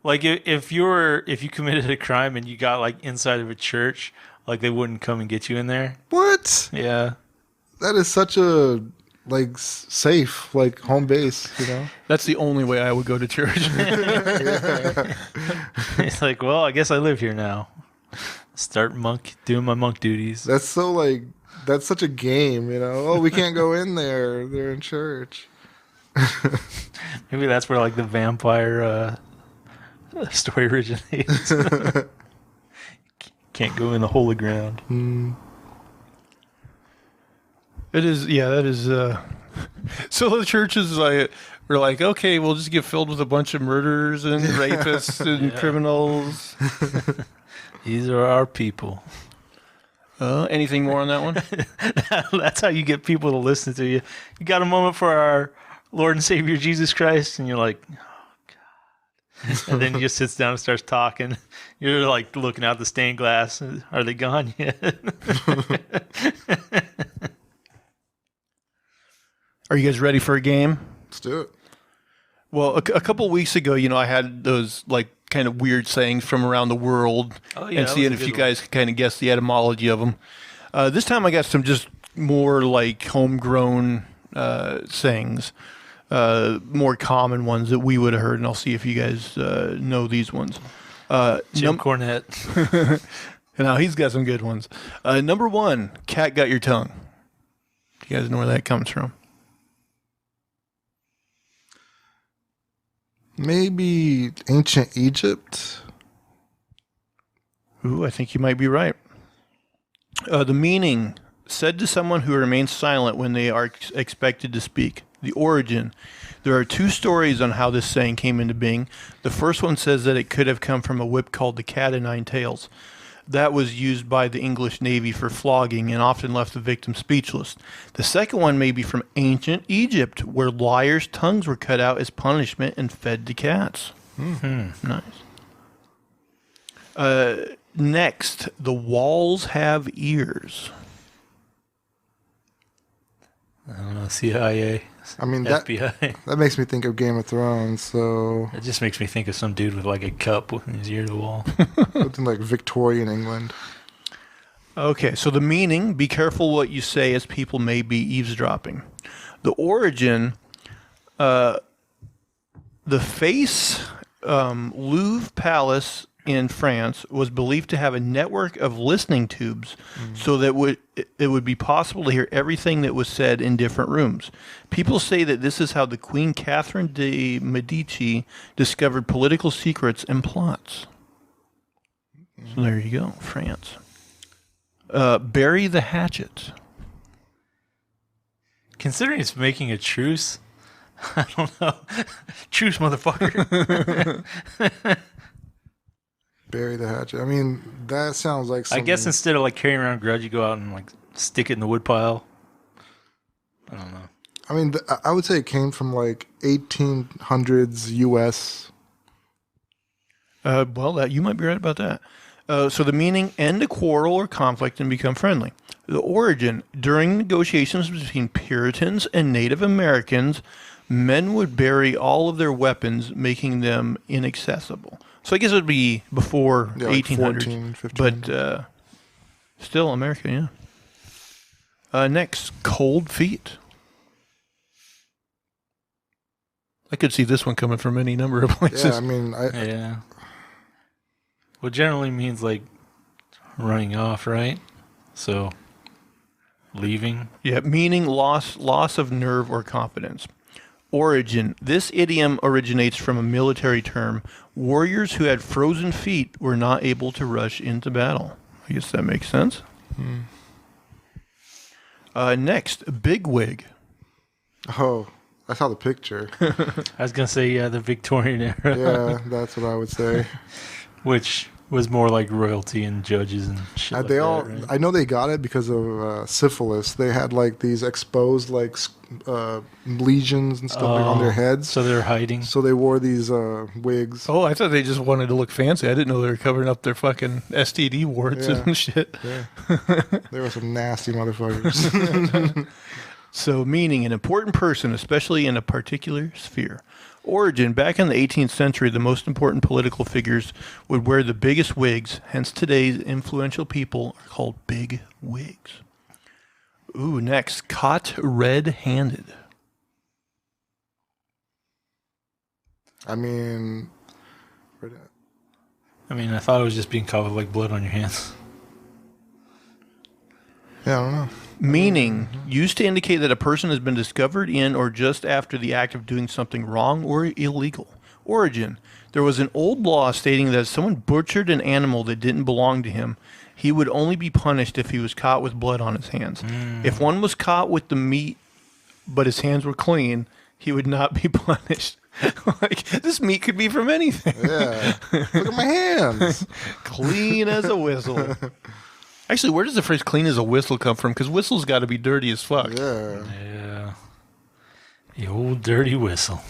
Like if you committed a crime and you got like inside of a church, like they wouldn't come and get you in there. What? Yeah. That is such a like safe like home base, you know. That's the only way I would go to church. It's like, well, I guess I live here now. Start doing my monk duties. That's so like that's such a game, you know. Oh, we can't go in there. They're in church. Maybe that's where like the vampire story originates. Can't go in the holy ground. It is, yeah, that is. So the churches were like, okay, we'll just get filled with a bunch of murderers and rapists and criminals. These are our people. Anything more on that one? That's how you get people to listen to you. You got a moment for our Lord and Savior Jesus Christ, and you're like, oh God. And then he just sits down and starts talking. You're like looking out the stained glass. Are they gone yet? Are you guys ready for a game? Let's do it. Well, a couple weeks ago, you know, I had those like kind of weird sayings from around the world, Oh, yeah, and that seeing was a if you good guys could kind of guess the etymology of them. This time, I got some just more like homegrown sayings, more common ones that we would have heard, and I'll see if you guys know these ones. Jim Cornette. Now he's got some good ones. Number one, cat got your tongue. You guys know where that comes from? Maybe ancient Egypt. Ooh, I think you might be right. The meaning, said to someone who remains silent when they are expected to speak. The origin. There are two stories on how this saying came into being. The first one says that it could have come from a whip called the Cat o' Nine Tails. That was used by the English Navy for flogging and often left the victim speechless. The second one may be from ancient Egypt, where liars' tongues were cut out as punishment and fed to cats. Nice. Next, the walls have ears. I don't know, CIA, I mean that FBI. that makes me think of Game of Thrones. So It just makes me think of some dude with like a cup with his ear to the wall. something like Victorian England. Okay, so the meaning, be careful what you say as people may be eavesdropping. The origin, the face, Louvre Palace in France was believed to have a network of listening tubes so that it would be possible to hear everything that was said in different rooms. People say that this is how the Queen Catherine de' Medici discovered political secrets and plots. So there you go, France. Bury the hatchet. Considering it's making a truce, I don't know. Truce, motherfucker. Bury the hatchet. I mean, that sounds like I something... guess instead of like carrying around a grudge, you go out and like stick it in the woodpile. I don't know. I mean, I would say it came from like 1800s U.S. Well, you might be right about that. So the meaning, end a quarrel or conflict and become friendly. The origin, during negotiations between Puritans and Native Americans, men would bury all of their weapons, making them inaccessible. So I guess it would be before like 1800s. 14, 15. But still America, yeah. Next, cold feet. I could see this one coming from any number of places. Yeah, I mean, Yeah. Well, generally means like running off, right? So leaving. Yeah, meaning loss of nerve or confidence. Origin. This idiom originates from a military term. Warriors who had frozen feet were not able to rush into battle. I guess that makes sense. Next, bigwig. oh, I saw the picture. I was gonna say the Victorian era, Yeah, that's what I would say. which was more like royalty and judges and shit. Like They that, all, right? I know they got it because of syphilis. They had like these exposed like lesions and stuff like, on their heads. So they're hiding. So they wore these wigs. Oh, I thought they just wanted to look fancy. I didn't know they were covering up their fucking STD warts Yeah. and shit. Yeah, they were some nasty motherfuckers. So, meaning an important person, especially in a particular sphere. Origin, back in the 18th century, the most important political figures would wear the biggest wigs, hence today's influential people are called big wigs. Ooh, next, caught red-handed. I mean, I thought it was just being caught with like blood on your hands. yeah, I don't know. Meaning, used to indicate that a person has been discovered in or just after the act of doing something wrong or illegal. Origin, there was an old law stating that if someone butchered an animal that didn't belong to him, he would only be punished if he was caught with blood on his hands. If one was caught with the meat, but his hands were clean, he would not be punished. Like, this meat could be from anything. Yeah, look at my hands. Clean as a whistle. Actually, where does the phrase clean as a whistle come from? Because whistle's got to be dirty as fuck. Yeah. Yeah. The old dirty whistle.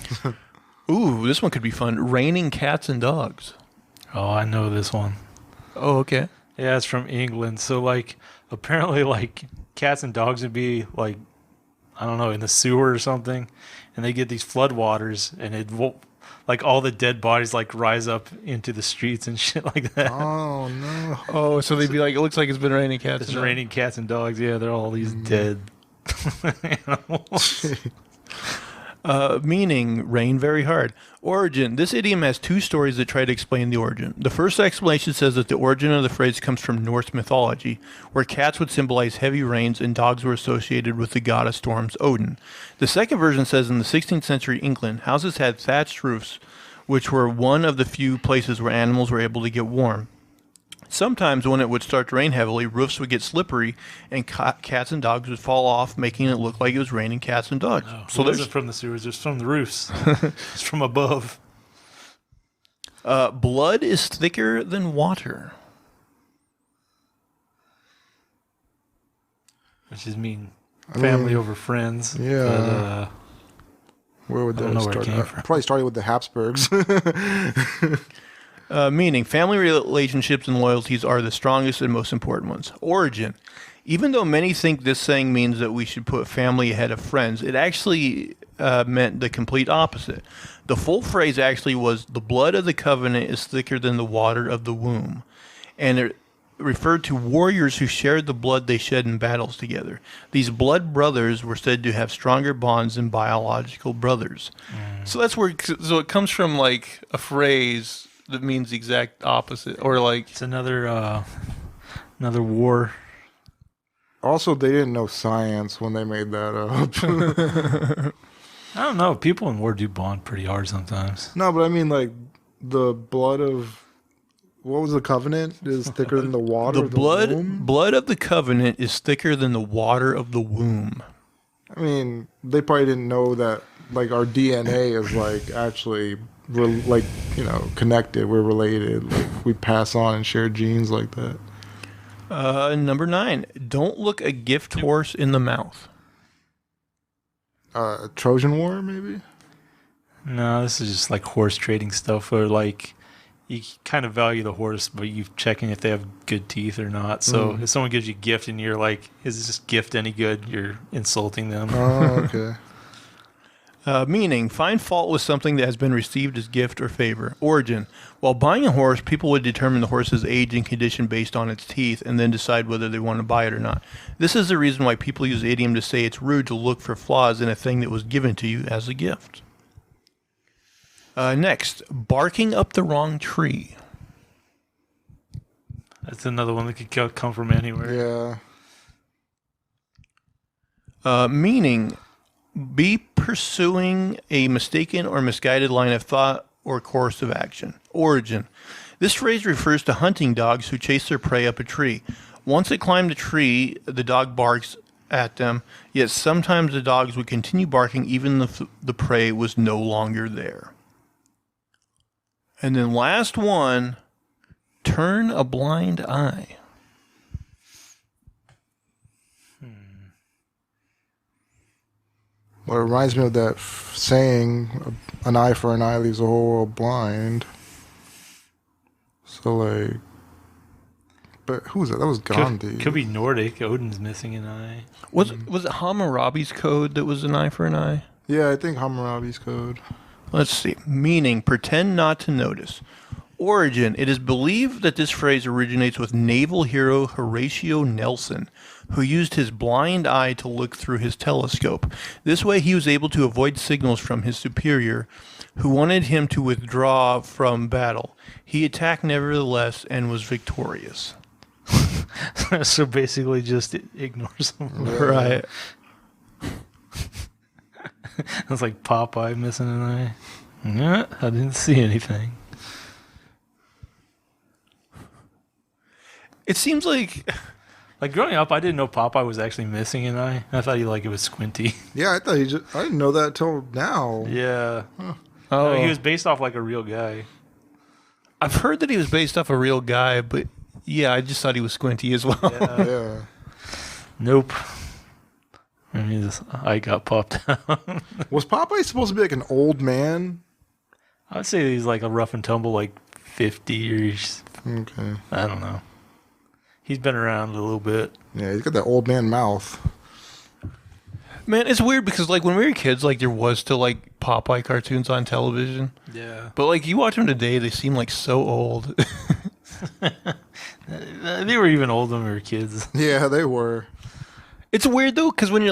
Ooh, this one could be fun. Raining cats and dogs. Oh, I know this one. Oh, okay. Yeah, it's from England. So, like, apparently, like, cats and dogs would be, like, I don't know, in the sewer or something, and they get these flood waters, and it won't, like, all the dead bodies, like, rise up into the streets and shit like that. Oh no. Oh, so they'd be like, it looks like it's been raining cats. It's raining cats and dogs. Yeah, they're all these dead animals. Meaning rain very hard. Origin. This idiom has two stories that try to explain the origin. The first explanation says that the origin of the phrase comes from Norse mythology, where cats would symbolize heavy rains and dogs were associated with the god of storms, Odin. The second version says in the 16th century England, houses had thatched roofs, which were one of the few places where animals were able to get warm. Sometimes when it would start to rain heavily, roofs would get slippery and cats and dogs would fall off, making it look like it was raining cats and dogs. No, So it there's wasn't from the sewers. It's from the roofs. It's from above. blood is thicker than water. Which is mean family over friends. Yeah. Where would I don't that know where it start? came from. Probably started with the Habsburgs. Meaning family relationships and loyalties are the strongest and most important ones. Origin. Even though many think this saying means that we should put family ahead of friends, it actually meant the complete opposite. The full phrase actually was, the blood of the covenant is thicker than the water of the womb. And it referred to warriors who shared the blood they shed in battles together. These blood brothers were said to have stronger bonds than biological brothers. So that's where, so it comes from like a phrase that means the exact opposite, or like It's another war. Also, they didn't know science when they made that up. I don't know. People in war do bond pretty hard sometimes. No, but I mean, like, the blood of... What was the covenant? Is thicker than the water the of the womb? blood of the covenant is thicker than the water of the womb. I mean, they probably didn't know that, like, our DNA is, like, actually, connected. We're related. Like, we pass on and share genes like that. Number 9. Don't look a gift horse in the mouth. Trojan War, maybe? No, this is just like horse trading stuff where like you kind of value the horse, but you're checking if they have good teeth or not. So if someone gives you a gift and you're like, is this gift any good? You're insulting them. Oh, okay. Meaning, find fault with something that has been received as gift or favor. Origin. While buying a horse, people would determine the horse's age and condition based on its teeth and then decide whether they want to buy it or not. This is the reason why people use idiom to say it's rude to look for flaws in a thing that was given to you as a gift. Next, barking up the wrong tree. That's another one that could come from anywhere. Yeah. Meaning, be pursuing a mistaken or misguided line of thought or course of action. Origin. This phrase refers to hunting dogs who chase their prey up a tree. Once they climb the tree, the dog barks at them, yet sometimes the dogs would continue barking even if the prey was no longer there. And then last one, turn a blind eye. Well, it reminds me of that saying, an eye for an eye leaves the whole world blind. So, like... But who was that? That was Gandhi. Could be Nordic. Odin's missing an eye. Was it Hammurabi's code that was an eye for an eye? Yeah, I think Hammurabi's code. Let's see. Meaning, pretend not to notice. Origin. It is believed that this phrase originates with naval hero Horatio Nelson, who used his blind eye to look through his telescope. This way he was able to avoid signals from his superior, who wanted him to withdraw from battle. He attacked nevertheless and was victorious. So basically just ignores them. Right. It's like Popeye missing an eye. Yeah, I didn't see anything. It seems like... Like growing up, I didn't know Popeye was actually missing an eye. I thought it was squinty. Yeah, I thought I didn't know that till now. Yeah. Huh. No, he was based off like a real guy. I've heard that he was based off a real guy, but yeah, I just thought he was squinty as well. Yeah. Nope. I mean, this eye got popped out. Was Popeye supposed to be like an old man? I'd say he's like a rough and tumble, like 50 years. Okay. I don't know. He's been around a little bit. Yeah, he's got that old man mouth. Man, it's weird because like when we were kids, like there was still like Popeye cartoons on television. Yeah. But like you watch them today, they seem like so old. They were even old when we were kids. Yeah, they were. It's weird though, because when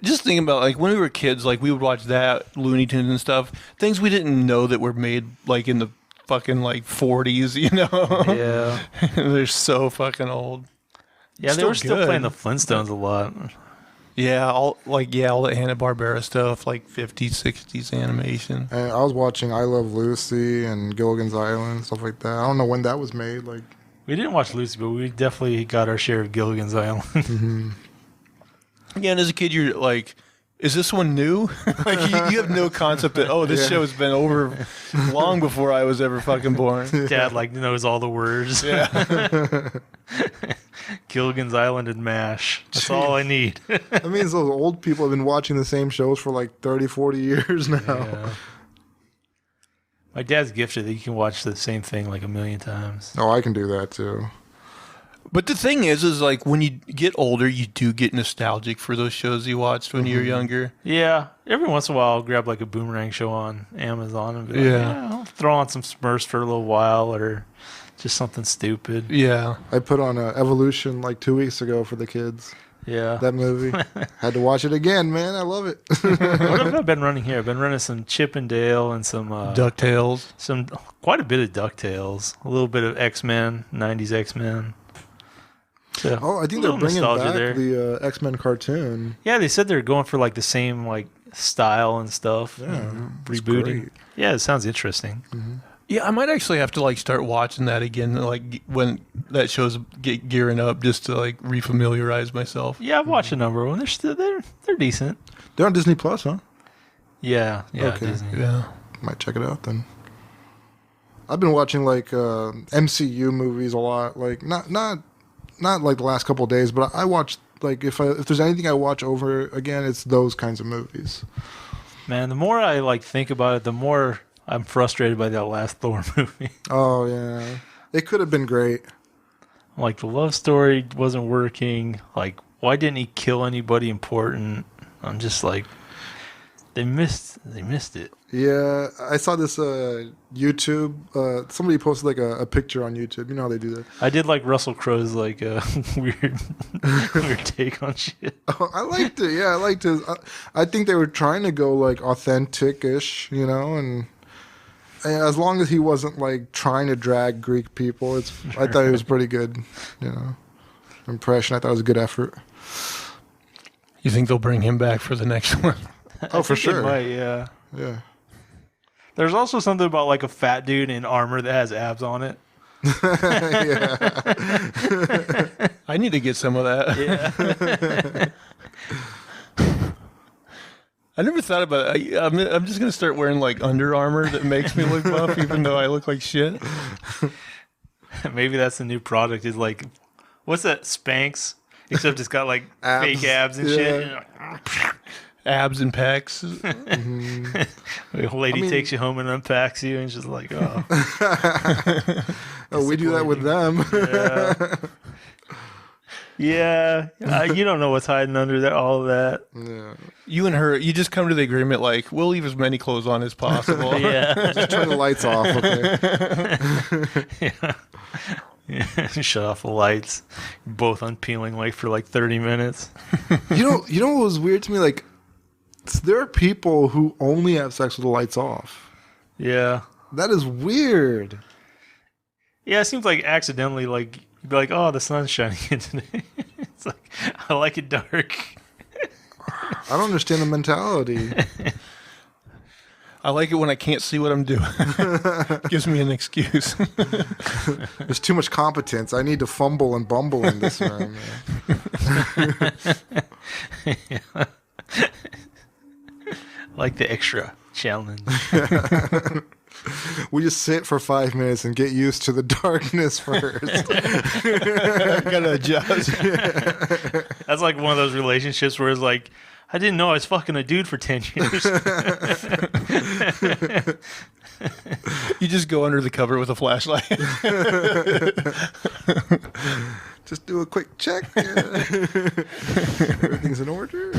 just thinking about like when we were kids, like we would watch that Looney Tunes and stuff, things we didn't know that were made like in the fucking like 40s, you know? Yeah. They're so fucking old. Yeah, they were still playing the Flintstones a lot. Yeah, all the Hanna-Barbera stuff, like 50s, 60s animation. And I was watching I Love Lucy and Gilligan's Island, stuff like that. I don't know when that was made. Like, We didn't watch Lucy, but we definitely got our share of Gilligan's Island. mm-hmm. Yeah, and as a kid, you're like, is this one new? Like, you have no concept that, this show has been over long before I was ever fucking born. Dad, knows all the words. Yeah. Gilligan's Island and MASH. That's all I need. That means those old people have been watching the same shows for like 30, 40 years now. Yeah. My dad's gifted that you can watch the same thing like a million times. Oh, I can do that too. But the thing is like when you get older, you do get nostalgic for those shows you watched when you were younger. Yeah. Every once in a while, I'll grab like a Boomerang show on Amazon and be like, I'll throw on some Smurfs for a little while or just something stupid. Yeah. I put on Evolution like 2 weeks ago for the kids. Yeah. That movie. Had to watch it again, man. I love it. What have I been running here? I've been running some Chip and Dale and some DuckTales. Quite a bit of DuckTales, a little bit of X-Men, 90s X-Men. So, Oh, I think a they're little bringing nostalgia back there. the X-Men cartoon. Yeah, they said they're going for like the same like style and stuff. Yeah, and it's rebooting. great. Yeah, it sounds interesting. Yeah, I might actually have to like start watching that again, like when that show's gearing up, just to like refamiliarize myself. Yeah, I've watched a number of them. They're decent. They're on Disney Plus, huh? Yeah, Okay. Disney. Yeah. Might check it out then. I've been watching like MCU movies a lot. Like not like the last couple of days, but I watch like if there's anything I watch over again, it's those kinds of movies. Man, the more I like think about it, the more I'm frustrated by that last Thor movie. Oh yeah, it could have been great. Like the love story wasn't working. Like why didn't he kill anybody important? I'm just like they missed it. Yeah, I saw this YouTube. Somebody posted like a picture on YouTube. You know how they do that. I did like Russell Crowe's like weird take on shit. Oh, I liked it. Yeah, I liked his. I think they were trying to go like authentic-ish, you know, and as long as he wasn't like trying to drag Greek people, I thought it was pretty good, you know, impression. I thought it was a good effort. You think they'll bring him back for the next one? Oh, for sure. Might, yeah. Yeah. There's also something about like a fat dude in armor that has abs on it. Yeah. I need to get some of that. Yeah. I never thought about it. I'm just gonna start wearing like Under Armour that makes me look buff, even though I look like shit. Maybe that's the new product. Is like, what's that? Spanx, except it's got like Abs. fake abs and Yeah. shit. Abs and pecs. The lady I mean- takes you home and unpacks you, and she's like, "Oh, Oh, we do that with them. yeah." You don't know what's hiding under that. All of that. Yeah. You and her, you just come to the agreement like we'll leave as many clothes on as possible. Yeah. Just turn the lights off, okay? Yeah. Shut off the lights. Both unpeeling like for like 30 minutes. You know what was weird to me? Like, there are people who only have sex with the lights off. Yeah. That is weird. Yeah, it seems like accidentally, like, you'd be like, oh, the sun's shining in today. It's like, I like it dark. I don't understand the mentality. I like it when I can't see what I'm doing. Gives me an excuse. There's too much competence. I need to fumble and bumble in this room. Yeah. Like the extra challenge. We just sit for 5 minutes and get used to the darkness first. Gotta adjust. That's like one of those relationships where it's like, I didn't know I was fucking a dude for 10 years. You just go under the cover with a flashlight. Just do a quick check. Everything's in order.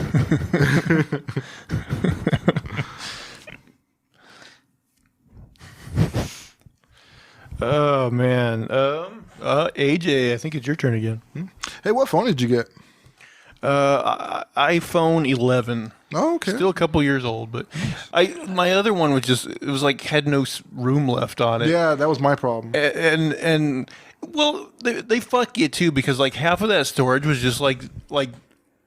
Oh man. AJ, I think it's your turn again. Hey, what phone did you get? iPhone 11. Oh, okay. Still a couple years old, but my other one was just, it was like had no room left on it. Yeah, that was my problem. And well, they fuck you too, because like half of that storage was just like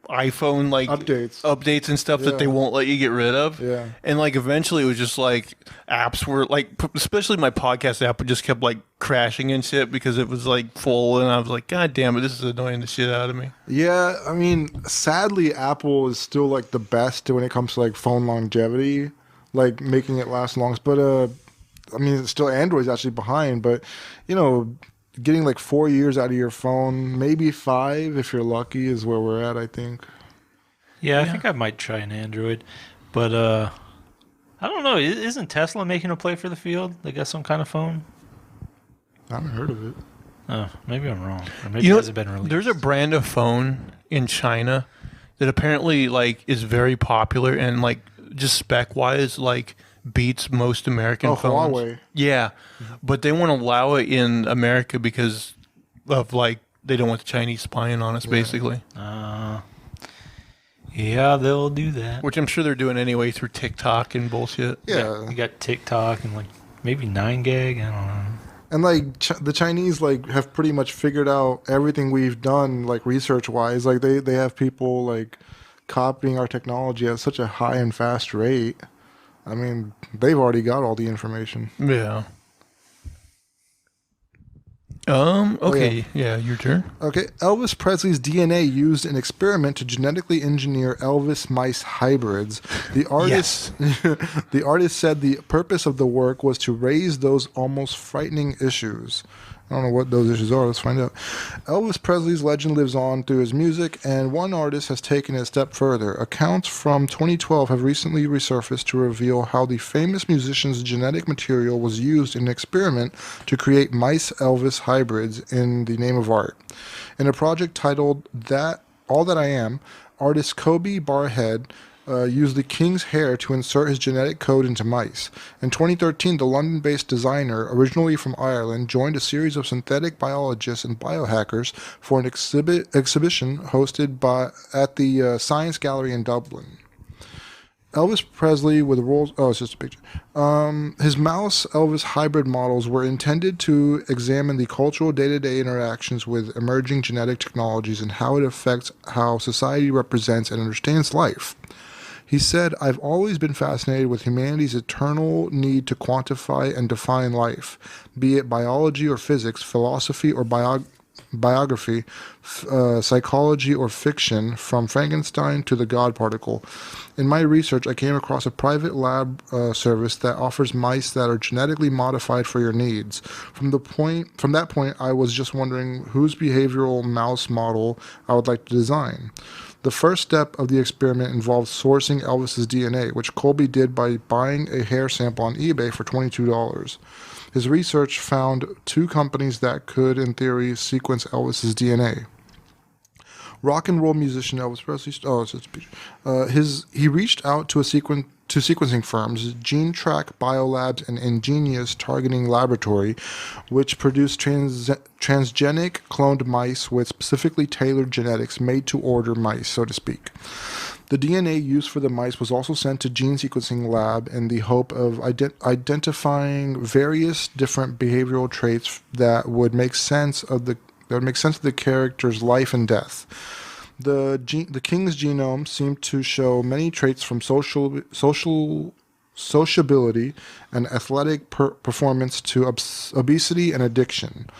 iPhone like updates and stuff that they won't let you get rid of. Yeah. And like eventually it was just like apps were like, especially my podcast app just kept like crashing and shit because it was like full, and I was like, God damn it, this is annoying the shit out of me. Yeah, I mean, sadly, Apple is still like the best when it comes to like phone longevity, like making it last long. But I mean, still Android's actually behind. But you know, getting like 4 years out of your phone, maybe 5 if you're lucky, is where we're at, I think. Yeah, I think I might try an Android, but I don't know. Isn't Tesla making a play for the field? They got some kind of phone. I haven't heard of it. Oh, maybe I'm wrong. Or maybe it hasn't been released. There's a brand of phone in China that apparently like is very popular and like just spec wise like beats most American phones. Huawei. Yeah, but they won't allow it in America because of like they don't want the Chinese spying on us, basically. Yeah, they'll do that. Which I'm sure they're doing anyway through TikTok and bullshit. Yeah. You got TikTok and like maybe 9gag. I don't know. And like the Chinese like have pretty much figured out everything we've done like research wise. Like they have people like copying our technology at such a high and fast rate. I mean, they've already got all the information. Yeah. Okay. Yeah, your turn. Okay, Elvis Presley's DNA used in experiment to genetically engineer Elvis mice hybrids. The artist, the artist said the purpose of the work was to raise those almost frightening issues. I don't know what those issues are. Let's find out. Elvis Presley's legend lives on through his music, and one artist has taken it a step further. Accounts from 2012 have recently resurfaced to reveal how the famous musician's genetic material was used in an experiment to create mice Elvis hybrids in the name of art. In a project titled "That All That I Am," artist Kobe Barhead used the king's hair to insert his genetic code into mice. In 2013, the London-based designer, originally from Ireland, joined a series of synthetic biologists and biohackers for an exhibition hosted at the Science Gallery in Dublin. Elvis Presley with roles. Oh, it's just a picture. His mouse Elvis hybrid models were intended to examine the cultural day-to-day interactions with emerging genetic technologies and how it affects how society represents and understands life. He said, "I've always been fascinated with humanity's eternal need to quantify and define life, be it biology or physics, philosophy or biography, psychology or fiction, from Frankenstein to the God particle. In my research, I came across a private lab service that offers mice that are genetically modified for your needs. From that point, I was just wondering whose behavioral mouse model I would like to design. The first step of the experiment involved sourcing Elvis's DNA, which Colby did by buying a hair sample on eBay for $22. His research found 2 companies that could, in theory, sequence Elvis's DNA. Rock and roll musician Elvis Presley. He reached out to sequencing firms, GeneTrack Biolabs and Ingenious Targeting Laboratory, which produced transgenic cloned mice with specifically tailored genetics, made-to-order mice, so to speak. The DNA used for the mice was also sent to gene sequencing lab in the hope of identifying various different behavioral traits that would make sense of the character's life and death. The king's genome seemed to show many traits from sociability and athletic performance to obesity and addiction.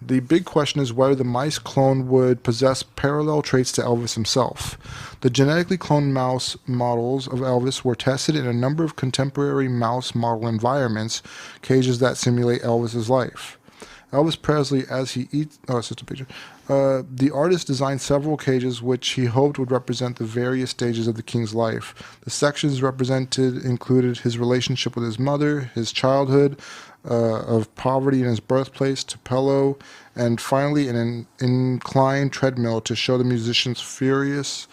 The big question is whether the mice clone would possess parallel traits to Elvis himself. The genetically cloned mouse models of Elvis were tested in a number of contemporary mouse model environments, cages that simulate Elvis's life. Elvis Presley, as he eats... Oh, it's just a picture. The artist designed several cages which he hoped would represent the various stages of the king's life. The sections represented included his relationship with his mother, his childhood, of poverty in his birthplace, Tupelo, and finally an inclined treadmill to show the musician's furious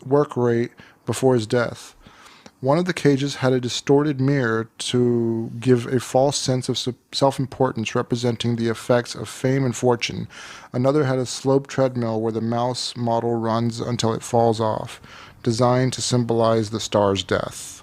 work rate before his death. One of the cages had a distorted mirror to give a false sense of self-importance, representing the effects of fame and fortune. Another had a sloped treadmill where the mouse model runs until it falls off, designed to symbolize the star's death.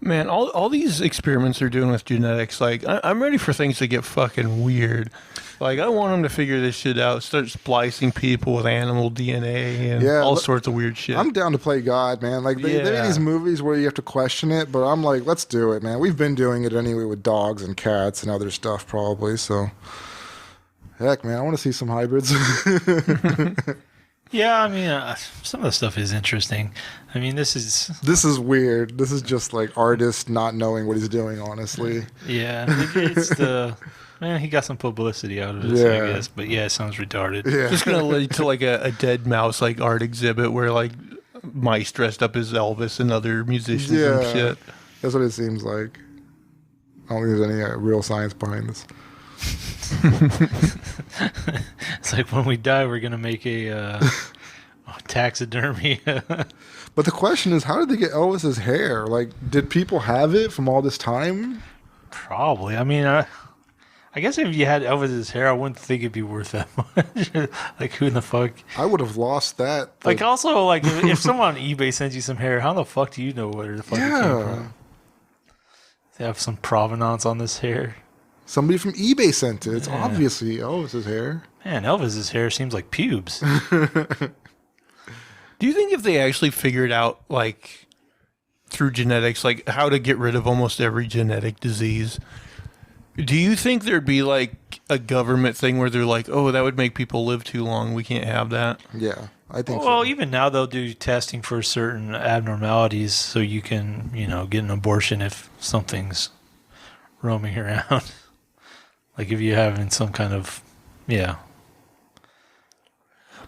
Man, all these experiments they're doing with genetics, like, I'm ready for things to get fucking weird. Like, I want them to figure this shit out, start splicing people with animal DNA and all sorts of weird shit. I'm down to play God, man. Like, they made these movies where you have to question it, but I'm like, let's do it, man. We've been doing it anyway with dogs and cats and other stuff, probably, so... Heck, man, I want to see some hybrids. Yeah, I mean, some of the stuff is interesting. I mean, this is weird. This is just like artist not knowing what he's doing, honestly. Yeah, it's the... Man, he got some publicity out of it, I guess. But yeah, it sounds retarded. Yeah. Just going to lead to like a dead mouse like art exhibit where like mice dressed up as Elvis and other musicians and shit. That's what it seems like. I don't think there's any real science behind this. It's like when we die, we're going to make a taxidermy. But the question is, how did they get Elvis's hair? Like, did people have it from all this time? Probably. I mean, I I guess if you had Elvis's hair, I wouldn't think it'd be worth that much. Like, who in the fuck? I would have lost that. Like, also, like, if someone on eBay sends you some hair, how the fuck do you know where the fuck it came from? They have some provenance on this hair. Somebody from eBay sent it. It's obviously Elvis's hair. Man, Elvis's hair seems like pubes. Do you think if they actually figured out, like, through genetics, like, how to get rid of almost every genetic disease, do you think there'd be, like, a government thing where they're like, oh, that would make people live too long, we can't have that? Yeah, I think so. Well, even now they'll do testing for certain abnormalities so you can, get an abortion if something's roaming around. Like if you're having some kind of,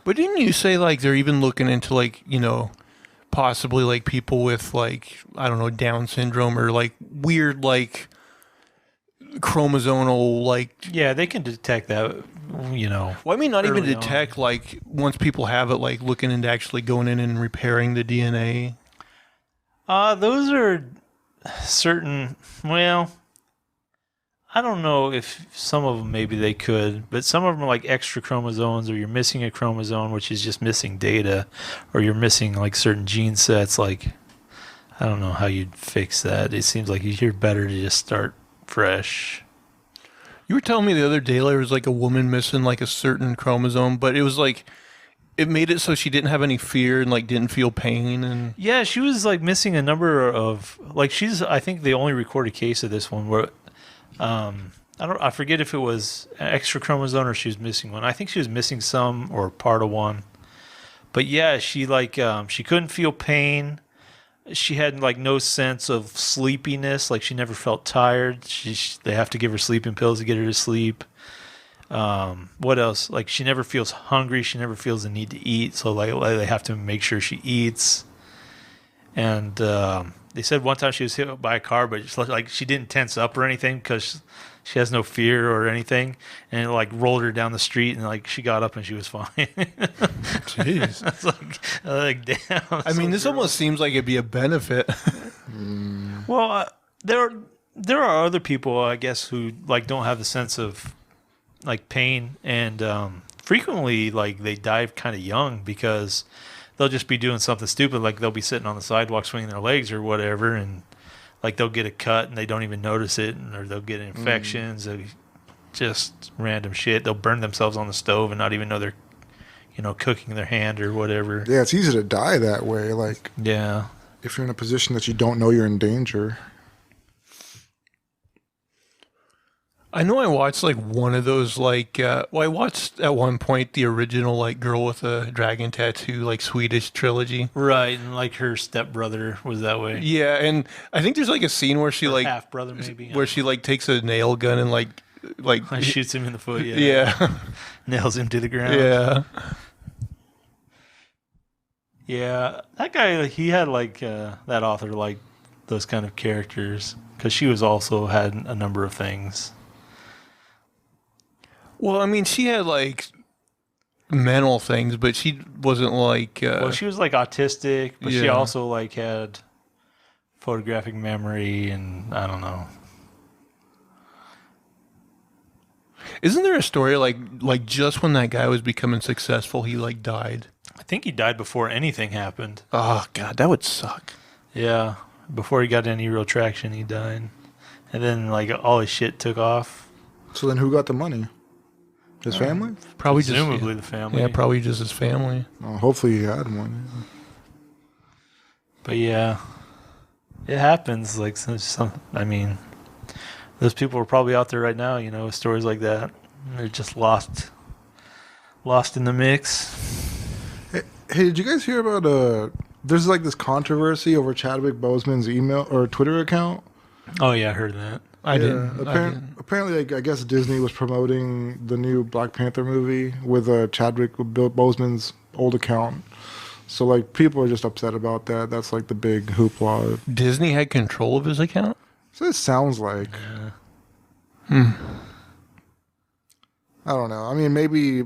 But didn't you say, like, they're even looking into, like, possibly, like, people with, like, I don't know, Down syndrome or, like, weird, like, chromosomal, like... Yeah, they can detect that, Well, I mean, not even detect, like, once people have it, like, looking into actually going in and repairing the DNA. Those are certain, well... I don't know if some of them maybe they could, but some of them are like extra chromosomes, or you're missing a chromosome, which is just missing data, or you're missing like certain gene sets. Like, I don't know how you'd fix that. It seems like you're better to just start fresh. You were telling me the other day there was like a woman missing like a certain chromosome, but it was like it made it so she didn't have any fear and like didn't feel pain. And yeah, she was like missing a number of like I think they only recorded a case of this one where. I forget if it was an extra chromosome or she was missing one. I think she was missing some or part of one. But yeah, she she couldn't feel pain. She had like no sense of sleepiness. Like she never felt tired. They have to give her sleeping pills to get her to sleep. What else? Like she never feels hungry. She never feels the need to eat. So like they have to make sure she eats. And they said one time she was hit by a car, but it's like she didn't tense up or anything because she has no fear or anything, and it like rolled her down the street, and like she got up and she was fine. Jeez, it's like damn. I mean, this almost seems like it'd be a benefit. Well, there are other people, I guess, who like don't have the sense of like pain, and frequently like they die kind of young because. They'll just be doing something stupid, like they'll be sitting on the sidewalk swinging their legs or whatever, and like they'll get a cut and they don't even notice it, or they'll get infections, just random shit. They'll burn themselves on the stove and not even know they're, cooking their hand or whatever. Yeah, it's easy to die that way. Like, if you're in a position that you don't know you're in danger. I know I watched like one of those like I watched at one point the original like Girl with a Dragon Tattoo like Swedish trilogy. Right, and like her stepbrother was that way. Yeah, and I think there's like a scene where she her like half brother maybe where she like takes a nail gun and like shoots him in the foot. Yeah. Nails him to the ground. Yeah. Yeah, that guy he had like that author like those kind of characters because she was also had a number of things. Well, I mean, she had like mental things, but she wasn't like. Well, she was like autistic, but she also like had photographic memory, and I don't know. Isn't there a story like just when that guy was becoming successful, he like died? I think he died before anything happened. Oh God, that would suck. Yeah, before he got any real traction, he died, and then like all his shit took off. So then, who got the money? His family? Probably presumably the family. Yeah, probably just his family. Oh, hopefully he had one. But yeah, it happens. Like I mean, those people are probably out there right now. With stories like that. They're just lost in the mix. Hey, did you guys hear about there's like this controversy over Chadwick Boseman's email or Twitter account? Oh yeah, I heard that. I didn't. Apparently, I guess Disney was promoting the new Black Panther movie with Chadwick Boseman's old account. So like people are just upset about that. That's like the big hoopla. Disney had control of his account? So it sounds like. Yeah. I don't know. I mean, maybe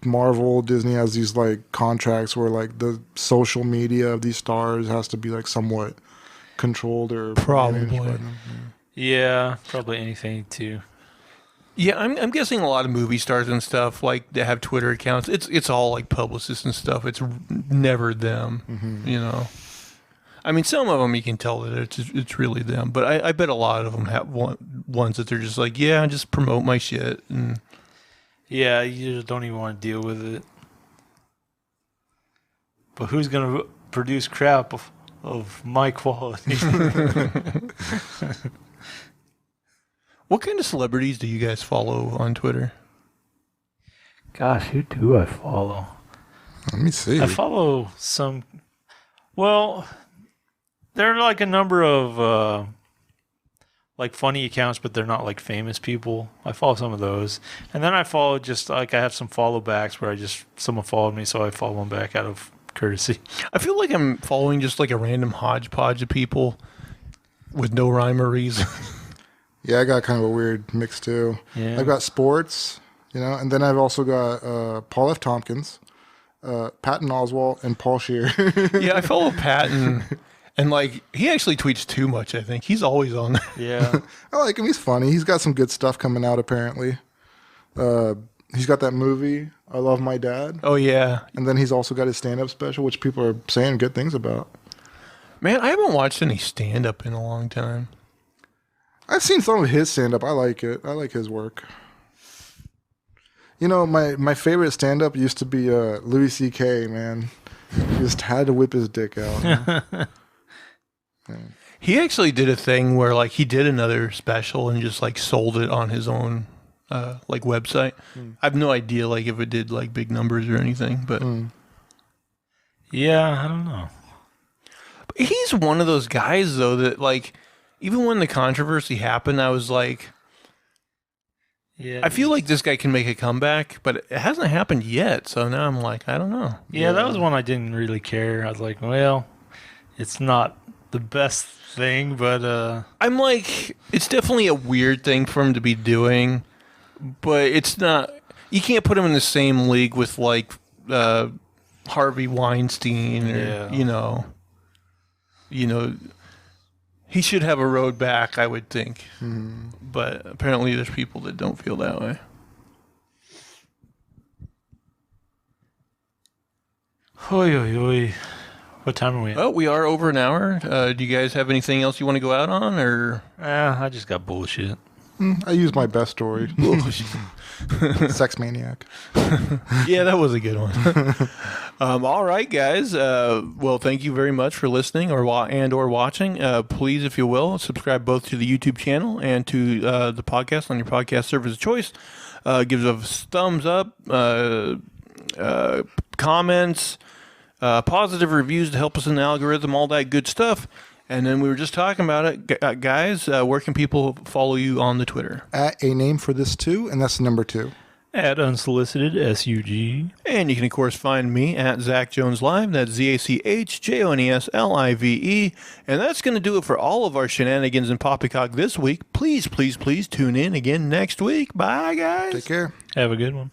Marvel, Disney has these like contracts where like the social media of these stars has to be like somewhat controlled or probably. managed by them. Yeah, probably anything to Yeah, I'm guessing a lot of movie stars and stuff like they have Twitter accounts. It's all like publicists and stuff. It's never them, you know. I mean, some of them you can tell that it's really them, but I bet a lot of them have ones that they're just like, yeah, just promote my shit. And Yeah, you just don't even want to deal with it. But who's going to produce crap of my quality? what kind of celebrities do you guys follow on Twitter? Gosh, who do I follow? Let me see. I follow some. Well, there are like a number of like funny accounts, but they're not like famous people. I follow some of those, and then I follow just like I have some follow backs where someone followed me, so I follow them back out of courtesy. I feel like I'm following just like a random hodgepodge of people with no rhyme or reason. Yeah, I got kind of a weird mix too. Yeah. I've got sports, you know, and then I've also got Paul F. Tompkins, Patton Oswalt, and Paul Scheer. Yeah, I follow Patton, and like he actually tweets too much. I think he's always on there. Yeah. I like him. He's funny. He's got some good stuff coming out apparently. He's got that movie, I Love My Dad. Oh yeah, And then he's also got his stand-up special, which people are saying good things about. man, I haven't watched any stand up in a long time. I've seen some of his stand-up. I like it. I like his work. You know, my favorite stand-up used to be Louis C.K., man. He just had to whip his dick out. He actually did a thing where like he did another special and just like sold it on his own like website. I have no idea like if it did like big numbers or anything, but Yeah, I don't know. he's one of those guys though that like even when the controversy happened, I was like, Yeah. I feel like this guy can make a comeback, but it hasn't happened yet. So now I'm like, I don't know. Yeah, that was one I didn't really care. I was like, well, it's not the best thing, but I'm like, it's definitely a weird thing for him to be doing, but it's not. You can't put him in the same league with like Harvey Weinstein, or Yeah. you know, he should have a road back, I would think. But apparently, there's people that don't feel that way. Oi, oi, oi. What time are we at? Oh, we are over an hour. Do you guys have anything else you want to go out on, or? I just got bullshit. I use my best story. Sex Maniac. Yeah, that was a good one. All right, guys. Well, thank you very much for listening or watching. Please, if you will, subscribe both to the YouTube channel and to the podcast on your podcast service of choice. Give us thumbs up, comments, positive reviews to help us in the algorithm, all that good stuff. And then we were just talking about it, guys. Where can people follow you on the Twitter? At a name for this too, and that's the number 2. At unsolicited SUG. And you can, of course, find me at Zach Jones Live. That's ZachJonesLive. And that's going to do it for all of our shenanigans and poppycock this week. Please, please, please tune in again next week. Bye, guys. Take care. Have a good one.